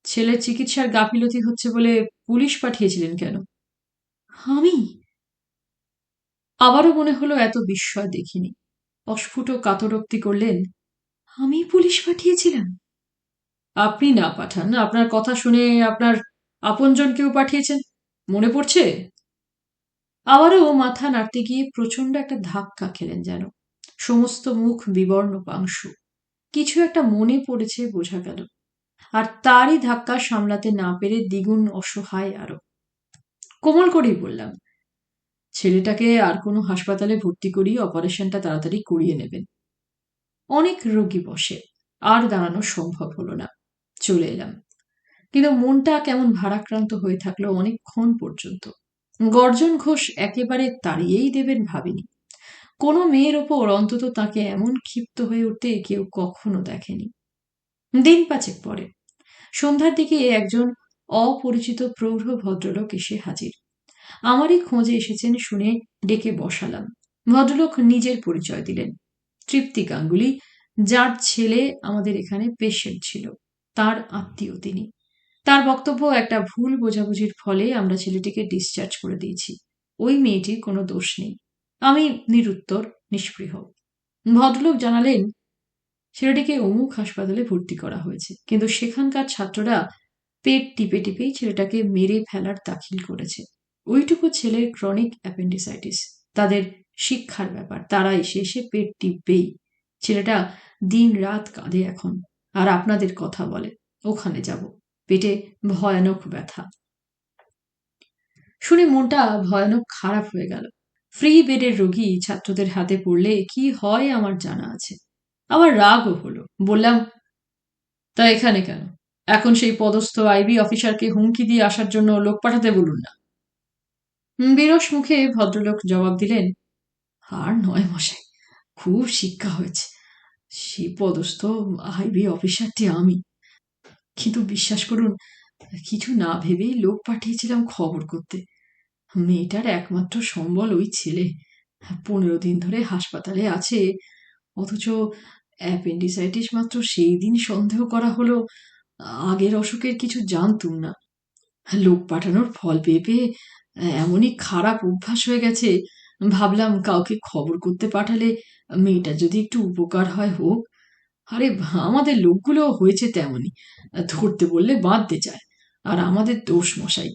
ছেলের চিকিৎসার গাফিলতি হচ্ছে বলে পুলিশ পাঠিয়েছিলেন কেন? আমি? আবারও মনে হলো এত বিস্ময় দেখিনি। অস্ফুট কাতরোক্তি করলেন, আমি পুলিশ পাঠিয়েছিলাম? আপনি না পাঠান, আপনার কথা শুনে আপনার আপনজন কেউ পাঠিয়েছেন, মনে পড়ছে? আবারও মাথা নাড়তে গিয়ে প্রচন্ড একটা ধাক্কা খেলেন যেন। সমস্ত মুখ বিবর্ণ পাংশু। কিছু একটা মনে পড়েছে বোঝা গেল। আর তারই ধাক্কা সামলাতে না পেরে দ্বিগুণ অসহায় আরো। কোমল করেই বললাম, ছেলেটাকে আর কোনো হাসপাতালে ভর্তি করিয়ে অপারেশনটা তাড়াতাড়ি করিয়ে নেবেন। অনেক রোগী বসে, আর দাঁড়ানো সম্ভব হলো না। চলে এলাম। কিন্তু মনটা কেমন ভারাক্রান্ত হয়ে থাকলো অনেকক্ষণ পর্যন্ত। গর্জন ঘোষ একেবারে তাড়িয়েই দেবেন ভাবিনি। কোনো মেয়ের ওপর অন্তত তাকে এমন ক্ষিপ্ত হয়ে উঠতে কেউ কখনো দেখেনি। দিন পাঁচেক পরে সন্ধ্যার দিকে একজন অপরিচিত প্রৌঢ় ভদ্রলোক এসে হাজির। আমারই খোঁজে এসেছেন শুনে ডেকে বসালাম। ভদ্রলোক নিজের পরিচয় দিলেন, তৃপ্তি গাঙ্গুলি, যার ছেলে আমাদের এখানে পেশেন্ট ছিল, তার আত্মীয় তিনি। তার বক্তব্য, একটা ভুল বোঝাবুঝির ফলে আমরা ছেলেটিকে ডিসচার্জ করে দিয়েছি। ওই মেয়েটির কোনো দোষ নেই। আমি নিরুত্তর, নিষ্পৃহ। ভদ্রলোক জানালেন, ছেলেটিকে অমুক হাসপাতালে ভর্তি করা হয়েছে, কিন্তু সেখানকার ছাত্ররা পেট টিপে টিপেই ছেলেটাকে মেরে ফেলার দাখিল করেছে। ওইটুকু ছেলের ক্রনিক অ্যাপেন্ডিসাইটিস, তাদের শিক্ষার ব্যাপার, তারা এসে এসে পেট টিপবেই। ছেলেটা দিন রাত কাঁদে এখন, আর আপনাদের কথা বলে। ওখানে যাব, পেটে ভয়ানক ব্যথা। শুনে মনটা ভয়ানক খারাপ হয়ে গেল। ফ্রি বেডের রোগী ছাত্রদের হাতে পড়লে কি হয় আমার জানা আছে। আবার রাগও হলো। বললাম, তা এখানে কেন? এখন সেই পদস্থ আইবি অফিসারকে হুমকি দিয়ে আসার জন্য লোক পাঠাতে বলুন না। বিরস মুখে ভদ্রলোক জবাব দিলেন, আর নয় মশাই, খুব শিক্ষা হয়েছে। সেই পদস্থ আইবি অফিসারটি আমি। কিন্তু বিশ্বাস করুন, কিছু না ভেবেই লোক পাঠিয়েছিলাম খবর করতে। মেয়েটার একমাত্র সম্বল ওই ছেলে। 15 দিন ধরে হাসপাতালে আছে, অথচ অ্যাপেন্ডিসাইটিস মাত্র সেই দিন সন্দেহ করা হলো। আগের অসুখের কিছু জানতুম না। লোক পাঠানোর ফল পেয়ে পেয়ে এমনই খারাপ অভ্যাস হয়ে গেছে, ভাবলাম কাউকে খবর করতে পাঠালে মেয়েটা যদি একটু উপকার হয় হোক। আরে আমাদের লোকগুলো হয়েছে তেমনই, ধরতে বললে বাঁধতে চায়। আর আমাদের দোষ মশাই,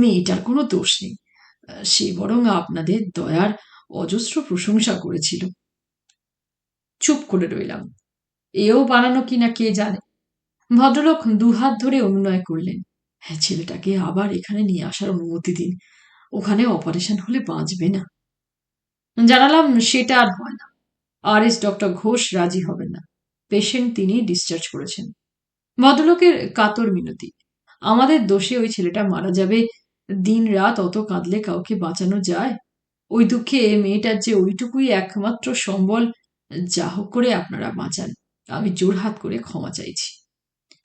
মেয়েটার কোনো দোষ নেই। সে বরং আপনাদের দয়ার অজস্র প্রশংসা করেছিল। চুপ করে রইলাম। এও বানানো কিনা কে জানে। ভদ্রলোক দুহাত ধরে অনুনয় করলেন, হ্যাঁ, ছেলেটাকে আবার এখানে নিয়ে আসার অনুমতি দিন। ওখানে অপারেশন হলে বাঁচবে না। জানালাম সেটা আর হয় না। RS ডক্টর ঘোষ রাজি হবেন না। পেশেন্ট তিনি ডিসচার্জ করেছেন। ভদ্রলোকের কাতর মিনতি, আমাদের দোষে ওই ছেলেটা মারা যাবে। দিন রাত অত কাঁদলে কাউকে বাঁচানো যায়? ওই দুঃখে মেয়েটার যে ওইটুকুই একমাত্র সম্বল, যা হোক করে আপনারা বাঁচান। আমি জোরহাত করে ক্ষমা চাইছি।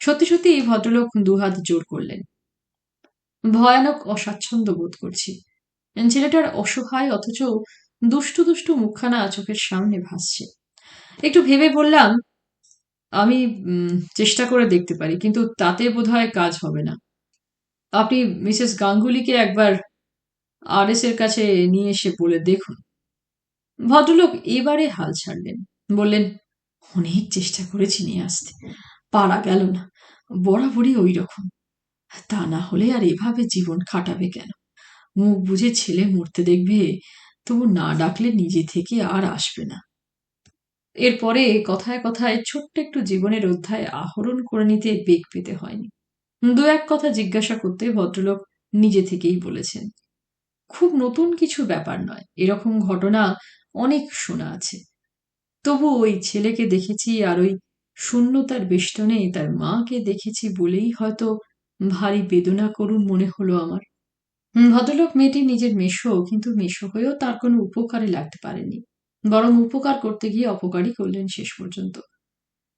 সত্যি সত্যি এই ভদ্রলোক দুহাত জোর করলেন। ভয়ানক অস্বাচ্ছন্দ্য বোধ করছি। ছেলেটার অসহায় অথচ দুষ্টু দুষ্টু মুখখানা চোখের সামনে ভাসছে। একটু ভেবে বললাম, আমি চেষ্টা করে দেখতে পারি, কিন্তু তাতে বোধহয় কাজ হবে না। আপনি মিসেস গাঙ্গুলিকে একবার RS এর কাছে নিয়ে এসে বলে দেখুন। ভদ্রলোক এবারে হাল ছাড়লেন। বললেন, অনেক চেষ্টা করেছি নিয়ে আসতে, পারা গেল না। বরাবরই ওই রকম। তা না হলে আর এভাবে জীবন কাটাবে কেন? মুখ বুঝে ছেলে মরতে দেখবে, তবু না ডাকলে নিজে থেকে আর আসবে না। এরপরে কথায় কথায় ছোট্ট একটু জীবনের অধ্যায় আহরণ করে নিতে বেগ পেতে হয়নি। দু এক কথা জিজ্ঞাসা করতে ভদ্রলোক নিজে থেকেই বলেছেন, খুব নতুন কিছু ব্যাপার নয়, এরকম ঘটনা অনেক শোনা আছে। তবু ওই ছেলেকে দেখেছি, আর ওই শূন্যতার বেষ্টনে তার মাকে দেখেছি বলেই হয়তো ভারী বেদনা করুণ মনে হলো আমার। ভদ্রলোক মেয়েটি নিজের মেশো, কিন্তু মেশো হয়েও তার কোনো উপকারে লাগতে পারেনি, বরং উপকার করতে গিয়ে অপকারই করলেন শেষ পর্যন্ত।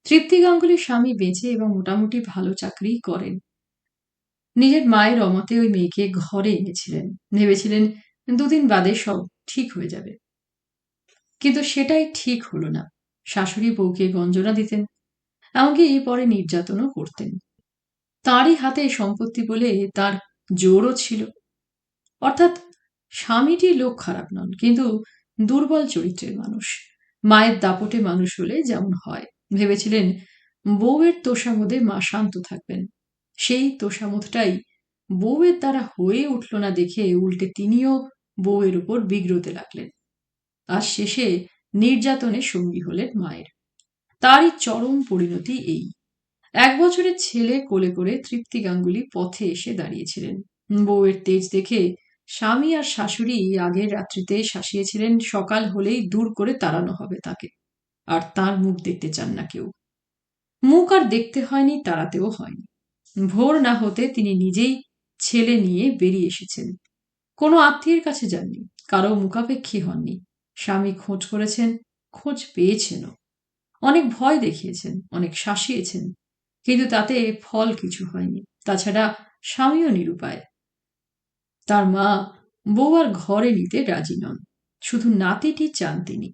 তৃপ্তি গাঙ্গুলির স্বামী বেঁচে এবং মোটামুটি ভালো চাকরিই করেন। নিজের মায়ের অমতে ওই মেয়েকে ঘরে এনেছিলেন, ভেবেছিলেন 2 দিন বাদে সব ঠিক হয়ে যাবে। কিন্তু সেটাই ঠিক হলো না। শাশুড়ি বউকে গঞ্জনা দিতেন, এমনকি পরে নির্যাতনও করতেন। তাঁরই হাতে সম্পত্তি বলে তার জোরও ছিল। অর্থাৎ স্বামীটি লোক খারাপ নন, কিন্তু দুর্বল চরিত্রের মানুষ। মায়ের দাপটে মানুষ হলে যেমন হয়, ভেবেছিলেন বউয়ের তোষামোদে মা শান্ত থাকবেন। সেই তোষামোদটাই বউয়ের দ্বারা হয়ে উঠল না দেখে উল্টে তিনিও বউয়ের উপর বিগ্রতে লাগলেন। আর শেষে নির্যাতনের সঙ্গী হলেন মায়ের। তারই চরম পরিণতি এই। 1 বছরের ছেলে কোলে করে তৃপ্তি গাঙ্গুলি পথে এসে দাঁড়িয়েছিলেন। বউয়ের তেজ দেখে স্বামী আর শাশুড়ি আগের রাত্রিতে শাসিয়েছিলেন সকাল হলেই দূর করে তাড়ানো হবে তাকে। আর তার মুখ দেখতে চান না কেউ। মুখ আর দেখতে হয়নি, তাড়াতেও হয়নি। ভোর না হতে তিনি নিজেই ছেলে নিয়ে বেরিয়ে এসেছেন। কোনো আত্মীয়ের কাছে যাননি, কারো মুখাপেক্ষী হননি। স্বামী খোঁজ করেছেন, খোঁজ পেয়েছেনও। অনেক ভয় দেখিয়েছেন, অনেক শাসিয়েছেন, কিন্তু তাতে ফল কিছু হয়নি। তাছাড়া স্বামীও নিরুপায়। তার মা বউ আর ঘরে নিতে রাজি নন, শুধু নাতিটি চান তিনি।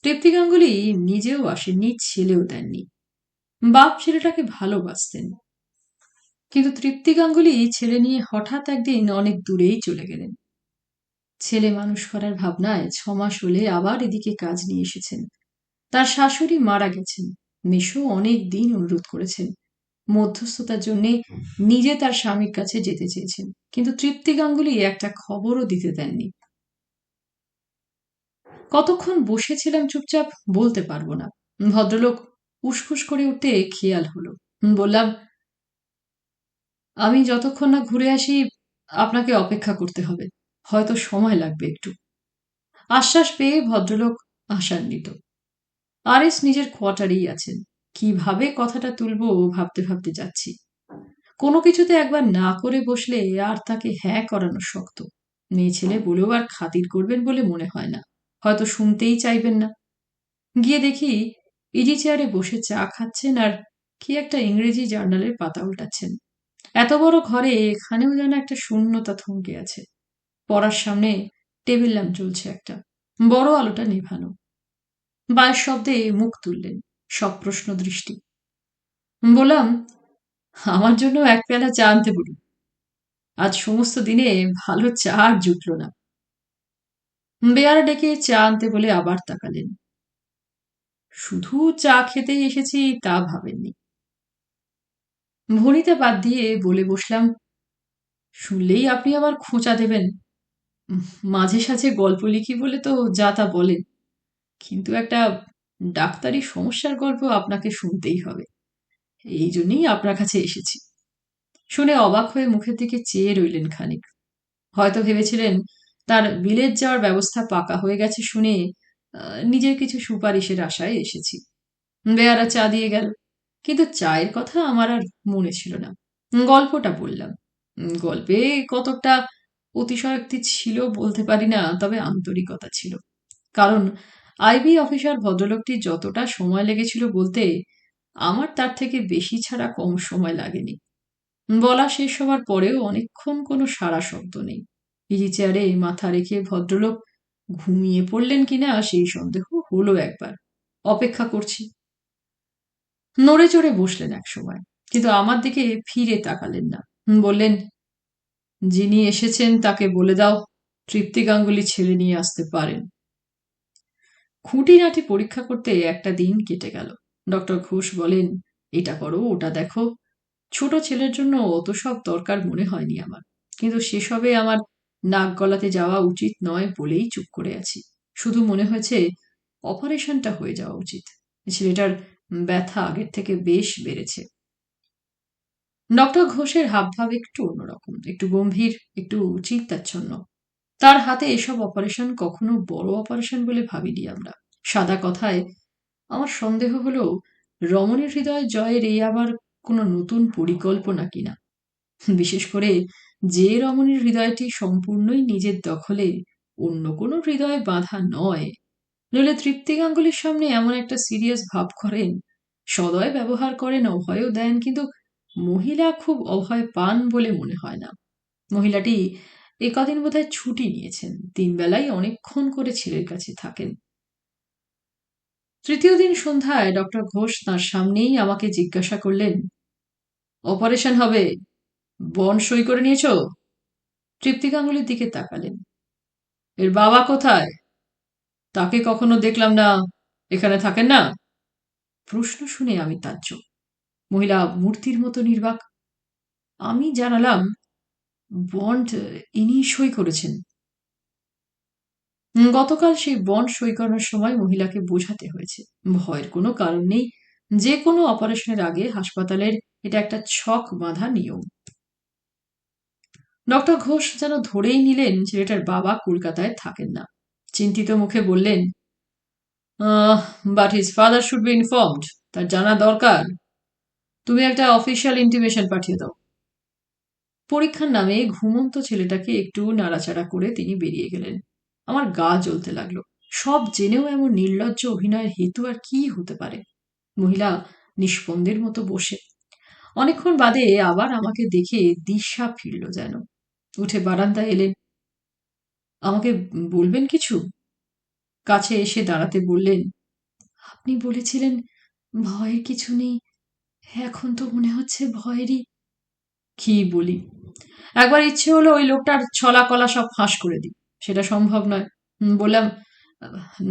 তৃপ্তি গাঙ্গুলি নিজেও আসেননি, ছেলেও দেননি। বাপ ছেলেটাকে ভালোবাসতেন, কিন্তু তৃপ্তি গাঙ্গুলি ছেলে নিয়ে হঠাৎ একদিন অনেক দূরেই চলে গেলেন। ছেলে মানুষ করার ভাবনায় 6 মাস হলে আবার এদিকে কাজ নিয়ে এসেছেন। তার শাশুড়ি মারা গেছেন। মেশো অনেক দিন অনুরোধ করেছেন, মধ্যস্থতার জন্য নিজে তার স্বামীর কাছে যেতে চেয়েছেন, কিন্তু তৃপ্তি গাঙ্গুলি একটা খবরও দিতে দেননি। কতক্ষণ বসেছিলাম চুপচাপ বলতে পারবো না। ভদ্রলোক উসখুস করে উঠতে খেয়াল হলো। বললাম, আমি যতক্ষণ না ঘুরে আসি আপনাকে অপেক্ষা করতে হবে, হয়তো সময় লাগবে একটু। আশ্বাস পেয়ে ভদ্রলোক আশান্বিত। RS নিজের কোয়ার্টারেই আছেন। কিভাবে কথাটা তুলবো ভাবতে ভাবতে যাচ্ছি। কোনো কিছুতে একবার না করে বসলে আর তাকে হ্যাঁ করানো শক্ত। মেয়ে ছেলে বলেও আর খাতির করবেন বলে মনে হয় না, হয়তো শুনতেই চাইবেন না। গিয়ে দেখি ইজি চেয়ারে বসে চা খাচ্ছেন আর কি একটা ইংরেজি জার্নালের পাতা উল্টাচ্ছেন। এত বড় ঘরে এখানেও যেন একটা শূন্যতা থমকে আছে। পড়ার সামনে টেবিল ল্যাম্প জ্বলছে একটা, বড় আলোটা নেভানো। বায়ের শব্দে মুখ তুললেন, সপ্রশ্ন দৃষ্টি। বললাম, আমার জন্য এক পেয়ালা চা আনতে বলুন, আজ সমস্ত দিনে ভালো চা আর জুটল না। বেয়ারা ডেকে চা আনতে বলে আবার তাকালেন। শুধু চা খেতেই এসেছি তা ভাবেননি। ভনিতা বাদ দিয়ে বলে বসলাম, শুনলেই আপনি আবার খোঁচা দেবেন। উম, মাঝে সাঝে গল্প লিখি বলে তো যা তা বলেন, কিন্তু একটা ডাক্তারি সমস্যার গল্প আপনাকে শুনতেই হবে, এই জন্যই আপনার কাছে এসেছি। শুনে অবাক হয়ে মুখের দিকে চেয়ে রইলেন খানিক। হয়তো ভেবেছিলেন তার বিলেত যাওয়ার ব্যবস্থা পাকা হয়ে গেছে শুনে নিজের কিছু সুপারিশের আশায় এসেছি। বেয়ারা চা দিয়ে গেল, কিন্তু চায়ের কথা আমার আর মনে ছিল না। গল্পটা বললাম। গল্পে কতকটা অতিশয়োক্তি ছিল বলতে পারি না, তবে আন্তরিকতা ছিল। কারণ আইবি অফিসার ভদ্রলোকটি যতটা সময় লেগেছিল বলতে, আমার তার থেকে বেশি ছাড়া কম সময় লাগেনি। বলা শেষ হবার পরেও অনেকক্ষণ কোনো সাড়া শব্দ নেই। ইজি চেয়ারে মাথা রেখে ভদ্রলোক ঘুমিয়ে পড়লেন কিনা সেই সন্দেহ হলো একবার। অপেক্ষা করছি। নড়ে চড়ে বসলেন এক সময়, কিন্তু আমার দিকে ফিরে তাকালেন না। বললেন, যিনি এসেছেন তাকে বলে দাও তৃপ্তি গাঙ্গুলি ছেলে নিয়ে আসতে পারেন। খুঁটিনাটি পরীক্ষা করতে একটা দিন কেটে গেল। ডক্টর ঘোষ বলেন, এটা করো ওটা দেখো। ছোট ছেলের জন্য অত সব দরকার মনে হয়নি আমার, কিন্তু সেসবে আমার নাক গলাতে যাওয়া উচিত নয় বলেই চুপ করে আছি। শুধু মনে হয়েছে অপারেশনটা হয়ে যাওয়া উচিত। ছেলেটার ব্যথা আগের থেকে বেশ বেড়েছে। ডক্টর ঘোষের হাবভাব একটু অন্যরকম, একটু গম্ভীর, একটু চিন্তাচ্ছন্ন। তার হাতে এসব অপারেশন কখনো বড় অপারেশন বলে ভাবিনি আমরা। সাদা কথায় আমার সন্দেহ হলো রমণীর হৃদয় জয়ের এই আবার কোনো নতুন পরিকল্পনা কিনা। বিশেষ করে যে রমণীর হৃদয়টি সম্পূর্ণই নিজের দখলে, অন্য কোনো হৃদয়ে বাঁধা নয়। নইলে তৃপ্তি গাঙ্গুলির সামনে এমন একটা সিরিয়াস ভাব করেন, সদয় ব্যবহার করেন, অভয়ও দেন, কিন্তু মহিলা খুব অভয় পান বলে মনে হয় না। মহিলাটি এ কদিন বোধহয় ছুটি নিয়েছেন, তিন বেলাই অনেকক্ষণ করে ছেলের কাছে থাকেন। তৃতীয় দিন সন্ধ্যায় ডক্টর ঘোষ তাঁর সামনেই আমাকে জিজ্ঞাসা করলেন, অপারেশন হবে, বন্ড সই করে নিয়েছ? তৃপ্তি গাঙ্গুলির দিকে তাকালেন। এর বাবা কোথায়? তাকে কখনো দেখলাম না, এখানে থাকেন না? প্রশ্ন শুনে আমি তাজ্জব। মহিলা মূর্তির মতো নির্বাক। আমি জানালাম, বন্ড ইনি সই করেছেন। গতকাল সেই বন্ড সই করানোর সময় মহিলাকে বোঝাতে হয়েছে ভয়ের কোনো কারণ নেই, যে কোনো অপারেশনের আগে হাসপাতালের এটা একটা ছক বাঁধা নিয়ম। ডক্টর ঘোষ যেন ধরেই নিলেন ছেলেটার বাবা কলকাতায় থাকেন না। চিন্তিত মুখে বললেন, but his father should be informed, তার জানা দরকার। তুমি একটা অফিসিয়াল ইন্টিমেশন পাঠিয়ে দাও। পরীক্ষার নামে ঘুমন্ত ছেলেটাকে একটু নাড়াচাড়া করে তিনি বেরিয়ে গেলেন। আমার গা জ্বলতে লাগলো। সব জেনেও এমন নির্লজ্জ অভিনয়ের হেতু আর কি হতে পারে। মহিলা নিষ্পন্দের মতো বসে। অনেকক্ষণ বাদে আবার আমাকে দেখে দিশা ফিরল যেন। উঠে বারান্দায় এলেন। আমাকে বলবেন কিছু? কাছে এসে দাঁড়াতে বললেন, আপনি বলেছিলেন ভয়ের কিছু নেই, এখন তো মনে হচ্ছে ভয়েরই। কি বলি? একবার ইচ্ছে হলো ওই লোকটার ছলা কলা সব ফাঁস করে দিই, সেটা সম্ভব নয়। বললাম,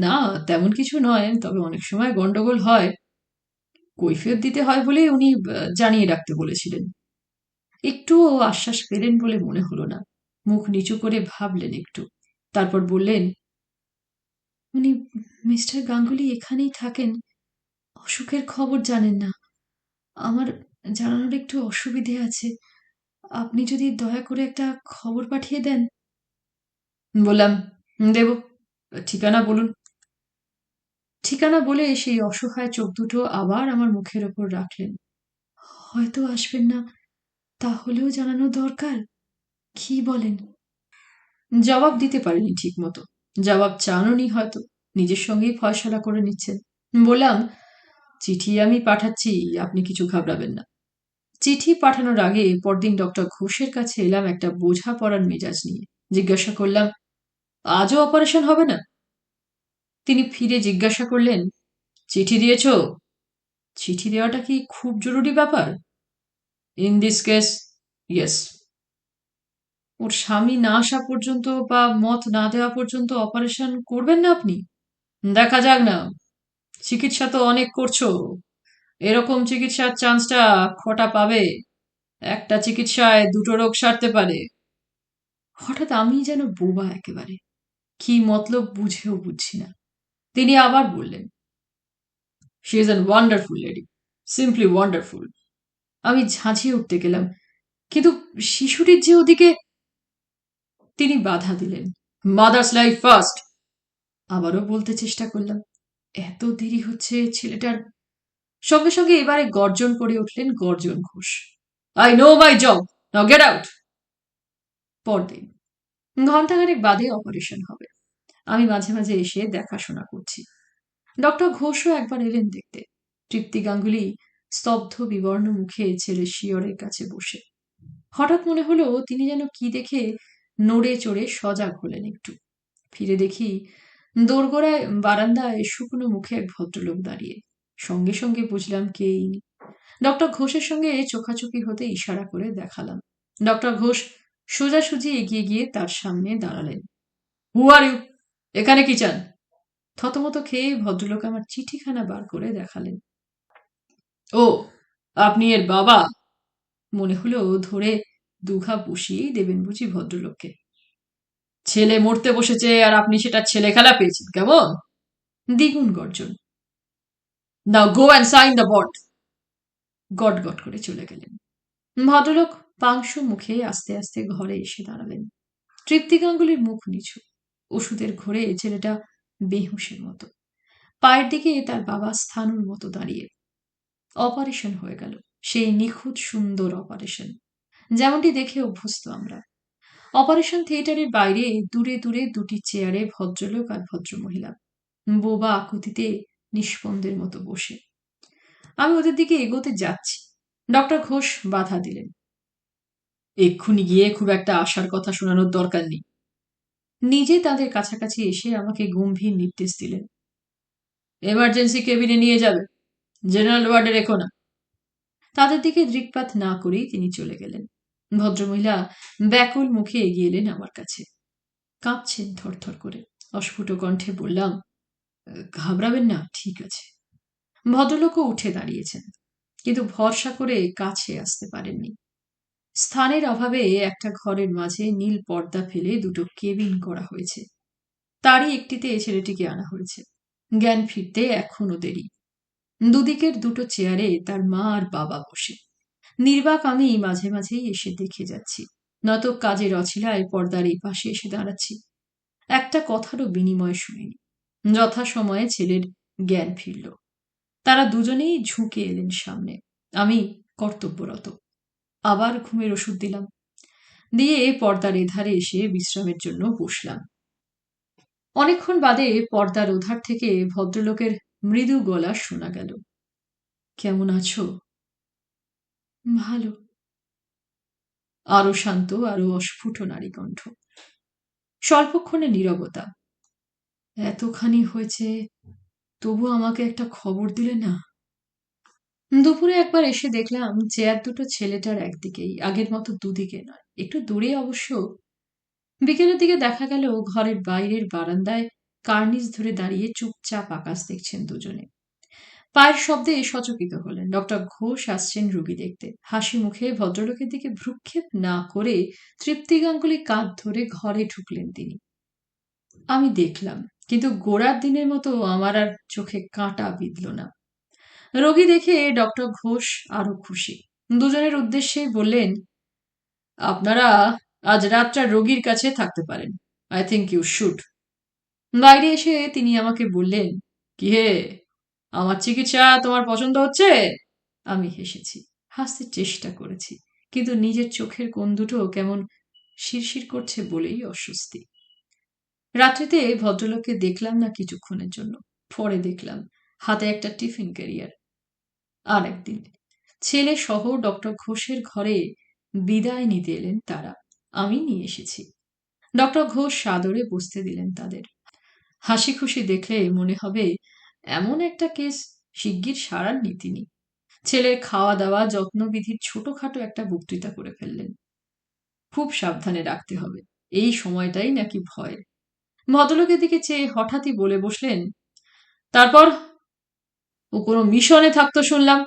না তেমন কিছু নয়, তবে অনেক সময় গন্ডগোল হয়, কৈফিয়ত দিতে হয় বলেই উনি জানিয়ে রাখতে বলেছিলেন। একটুও আশ্বাস পেলেন বলে মনে হলো না। মুখ নিচু করে ভাবলেন একটু, তারপর বললেন, উনি মিস্টার গাঙ্গুলি এখানেই থাকেন, অসুখের খবর জানেন না। আমার জানানোর একটু অসুবিধে আছে, আপনি যদি দয়া করে একটা খবর পাঠিয়ে দেন। বললাম, দেব, ঠিকানা বলুন। ঠিকানা বলে সেই অসহায় চোখ দুটো আবার আমার মুখের ওপর রাখলেন। হয়তো আসবেন না, তাহলেও জানানো দরকার, কি বলেন? জবাব দিতে পারিনি ঠিক মতো। জবাব চাননি হয়তো, নিজের সঙ্গেই ফয়সলা করে নিচ্ছেন। বললাম, চিঠি আমি পাঠাচ্ছি, আপনি কিছু ঘাবড়াবেন না। চিঠি পাঠানোর আগে পরদিন ডক্টর ঘোষের কাছে এলাম একটা বোঝাপড়ার মেজাজ নিয়ে। জিজ্ঞাসা করলাম, আজও অপারেশন হবে না? তিনি ফিরে জিজ্ঞাসা করলেন, চিঠি দিয়েছো? চিঠি দেওয়াটা কি খুব জরুরি ব্যাপার? In this case, yes. ওর স্বামী না আসা পর্যন্ত বা মত না দেওয়া পর্যন্ত অপারেশন করবেন না আপনি? দেখা যাক না, চিকিৎসা তো অনেক করছো, এরকম চিকিৎসার চান্সটা কটা পাবে? একটা চিকিৎসায় দুটো রোগ সারতে পারে। হঠাৎ আমি যেন বোবা একেবারে, কি মতলব বুঝেও বুঝছি না। তিনি আবার বললেন, she is an wonderful lady, simply wonderful. আমি ঝাঁঝিয়ে উঠতে গেলাম, কিন্তু শিশুটির যে ওদিকে। তিনি বাধা দিলেন, মাদার্স লাইফ ফার্স্ট। আবারও বলতে চেষ্টা করলাম, এত দেরি হচ্ছে ছেলেটার। সঙ্গে সঙ্গে এবারে গর্জন করে উঠলেন গর্জন Ghosh, I know my job, now get out. পরদিন ঘন্টাখানেক বাদে অপারেশন হবে। আমি মাঝে মাঝে এসে দেখাশোনা করছি। ডক্টর ঘোষও একবার এলেন দেখতে। তৃপ্তি গাঙ্গুলি স্তব্ধ বিবর্ণ মুখে ছেলে শিয়রের কাছে বসে। হঠাৎ মনে হলো তিনি যেন কি দেখে নড়ে চড়ে সজাগ হলেন একটু। ফিরে দেখি দোরগোড়ায় বারান্দায় শুকনো মুখে এক ভদ্রলোক দাঁড়িয়ে। সঙ্গে সঙ্গে বুঝলাম কে ইনি। ডক্টর ঘোষের সঙ্গে চোখাচোখি হতে ইশারা করে দেখালাম। ডক্টর ঘোষ সোজাসুজি এগিয়ে গিয়ে তার সামনে দাঁড়ালেন। হু আর ইউ? এখানে কি চান? থতমত খেয়ে ভদ্রলোক আমার চিঠিখানা বার করে দেখালেন। ও, আপনি এর বাবা? মনে হলো ধরে দুঘা বসিয়েই দেবেন বুঝি ভদ্রলোককে। ছেলে মরতে বসেছে আর আপনি সেটা ছেলে খেলা পেয়েছেন কেমন? দ্বিগুণ গর্জন। Now go and sign the bond. গট গট করে চলে গেলেন। ভদ্রলোক পাংশু মুখে আস্তে আস্তে ঘরে এসে দাঁড়ালেন। তৃপ্তি গাঙ্গুলির মুখ নিচু, ওষুধের ঘোরে ছেলেটা বেহুশের মতো, পায়ের দিকে তার বাবা স্থানুর মতো দাঁড়িয়ে। অপারেশন হয়ে গেল, সেই নিখুঁত সুন্দর অপারেশন, যেমনটি দেখে অভ্যস্ত আমরা। অপারেশন থিয়েটারের বাইরে দূরে দূরে দুটি চেয়ারে ভদ্রলোক আর ভদ্রমহিলা বোবা আকুতিতে নিষ্পন্দের মতো বসে। আমি ওদের দিকে এগোতে যাচ্ছি, ডক্টর ঘোষ বাধা দিলেন। এক্ষুনি গিয়ে খুব একটা আশার কথা শোনানোর দরকার নেই। নিজে তাদের কাছাকাছি এসে আমাকে গম্ভীর নির্দেশ দিলেন, এমার্জেন্সি কেবিনে নিয়ে যাবে, জেনারেল ওয়ার্ডে রেখো না। তাদের দিকে দৃকপাত না করেই তিনি চলে গেলেন। ভদ্রমহিলা ব্যাকুল মুখে এগিয়ে এলেন আমার কাছে, কাঁপছেন থরথর করে। অস্ফুট কণ্ঠে বললাম, ঘাবড়াবেন না, ঠিক আছে। ভদ্রলোকও উঠে দাঁড়িয়েছেন, কিন্তু ভরসা করে কাছে আসতে পারেননি। স্থানের অভাবে একটা ঘরের মাঝে নীল পর্দা ফেলে দুটো কেবিন করা হয়েছে, তারই একটিতে ছেলেটিকে আনা হয়েছে। জ্ঞান ফিরতে এখনো দেরি। দুদিকের দুটো চেয়ারে তার মা আর বাবা বসে। নির্বাক আমি মাঝে মাঝেই এসে দেখে যাচ্ছি, নয়তো কাজের অছিলায় পর্দার এই পাশে এসে দাঁড়াচ্ছি। একটা কথারও বিনিময় শুনিনি। যথাসময়ে ছেলের জ্ঞান ফিরল। তারা দুজনেই ঝুঁকে এলেন সামনে। আমি কর্তব্যরত। আবার ঘুমের ওষুধ দিলাম, দিয়ে পর্দার এধারে এসে বিশ্রামের জন্য বসলাম। অনেকক্ষণ বাদে পর্দার ওধার থেকে ভদ্রলোকের মৃদু গলা শোনা গেল, কেমন আছো? ভালো। আরো শান্ত, আরো অস্ফুট নারী কণ্ঠ। স্বল্পক্ষণে নীরবতা। এতখানি হয়েছে, তবু আমাকে একটা খবর দিলে না? দুপুরে একবার এসে দেখলাম চেয়ার দুটো ছেলেটার একদিকেই, আগের মতো দুদিকে নয়, একটু দূরে অবশ্য। বিকেলের দিকে দেখা গেল ঘরের বাইরের বারান্দায় কার্নিস ধরে দাঁড়িয়ে চুপচাপ আকাশ দেখছেন দুজনে। পায়ের শব্দে সচকিত হলেন। ডক্টর ঘোষ আসছেন রুগী দেখতে। হাসি মুখে ভদ্রলোকের দিকে ভ্রুক্ষেপ না করে তৃপ্তি গাঙ্গুলি কাঁধ ধরে ঘরে ঢুকলেন তিনি। আমি দেখলাম, কিন্তু গোড়ার দিনের মতো আমার আর চোখে কাঁটা বিঁধল না। রোগী দেখে ডক্টর ঘোষ আরো খুশি। দুজনের উদ্দেশ্যেই বললেন, আপনারা আজ রাতটা রোগীর কাছে থাকতে পারেন। I think you should. বাইরে এসে তিনি আমাকে বললেন, কি হে, আমার চিকিৎসা তোমার পছন্দ হচ্ছে? আমি হেসেছি, হাসতে চেষ্টা করেছি, কিন্তু নিজের চোখের কোণ দুটো কেমন শিরশির করছে বলেই অস্বস্তি। রাত্রিতে ভদ্রলোককে দেখলাম না কিছুক্ষণের জন্য। পরে দেখলাম হাতে একটা টিফিন ক্যারিয়ার। আর একদিন ছেলে সহ ডক্টর ঘোষের ঘরে বিদায় নিতে এলেন তারা। আমি নিয়ে এসেছি। ডক্টর ঘোষ সাদরে বসতে দিলেন তাদের। হাসি খুশি দেখলে মনে হবে এমন একটা কেস শিগগির সারাননি তিনি। ছেলের খাওয়া দাওয়া যত্নবিধির ছোটখাটো একটা বক্তৃতা করে ফেললেন। খুব সাবধানে রাখতে হবে, এই সময়টাই নাকি ভয়। ভদ্রলোকের দিকে চেয়ে হঠাৎই বলে বসলেন, তারপর ও কোনো মিশনে থাকতো শুনলাম,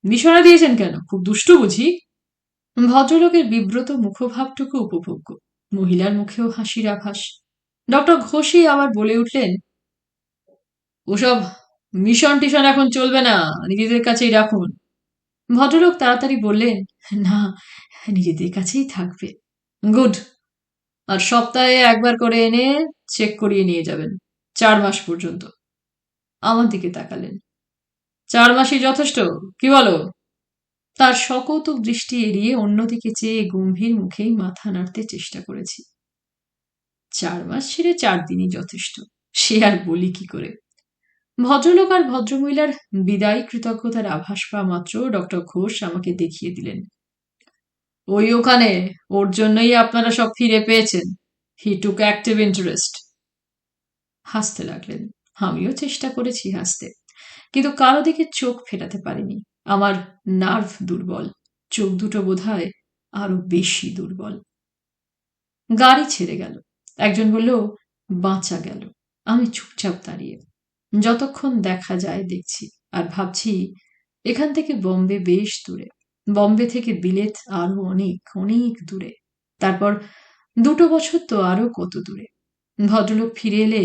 মিশনে দিয়েছেন কেন? খুব দুষ্টু বুঝি? ভদ্রলোকের বিব্রত মুখভাবটুকু উপভোগ্য, মহিলার মুখেও হাসির আভাস। ডক্টর ঘোষই আবার বলে উঠলেন, ওসব মিশন টিশন এখন চলবে না, নিজেদের কাছেই রাখুন। ভদ্রলোক তাড়াতাড়ি বললেন, না, নিজেদের কাছেই থাকবে। গুড। আর সপ্তাহে একবার করে এনে চেক করিয়ে নিয়ে যাবেন, 4 মাস পর্যন্ত। আমার দিকে তাকালেন। 4 মাসই যথেষ্ট, কি বলো? তার সকৌতুক দৃষ্টি এড়িয়ে অন্যদিকে চেয়ে গম্ভীর মুখেই মাথা নাড়তে চেষ্টা করেছি। 4 মাস ছেড়ে 4 দিনই যথেষ্ট, সে আর বলি কি করে। ভদ্রলোক আর ভদ্রমহিলার বিদায়ী কৃতজ্ঞতার আভাস পাওয়া মাত্র ডক্টর ঘোষ আমাকে দেখিয়ে দিলেন, ওই ওখানে, ওর জন্যই আপনারা সব ফিরে পেয়েছেন। হি টুক অ্যাক্টিভ ইন্টারেস্ট। হাসতে লাগলেন। আমিও চেষ্টা করেছি হাসতে, কিন্তু কারো দিকে চোখ ফেরাতে পারিনি। আমার নার্ভ দুর্বল, চোখ দুটো বোধহয় আরো বেশি দুর্বল। গাড়ি ছেড়ে গেল। একজন বলল, বাঁচা গেল। আমি চুপচাপ দাঁড়িয়ে। যতক্ষণ দেখা যায় দেখছি, আর ভাবছি এখান থেকে বম্বে বেশ দূরে, বম্বে থেকে বিলেত আরো অনেক অনেক দূরে, তারপর 2 বছর তো আরো কত দূরে। ভদ্রলোক ফিরে এলে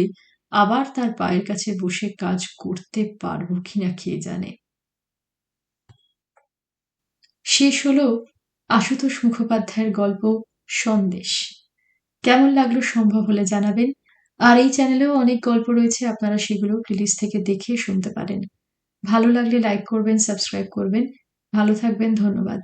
আবার তার পায়ের কাছে বসে কাজ করতে পারবো কিনা কে জানে। শেষ হলো আশুতোষ মুখোপাধ্যায়ের গল্প সন্দেশ। কেমন লাগলো সম্ভব হলে জানাবেন। আর এই চ্যানেলেও অনেক গল্প রয়েছে, আপনারা সেগুলো প্লেলিস্ট থেকে দেখে শুনতে পারেন। ভালো লাগলে লাইক করবেন, সাবস্ক্রাইব করবেন। ভালো থাকবেন, ধন্যবাদ।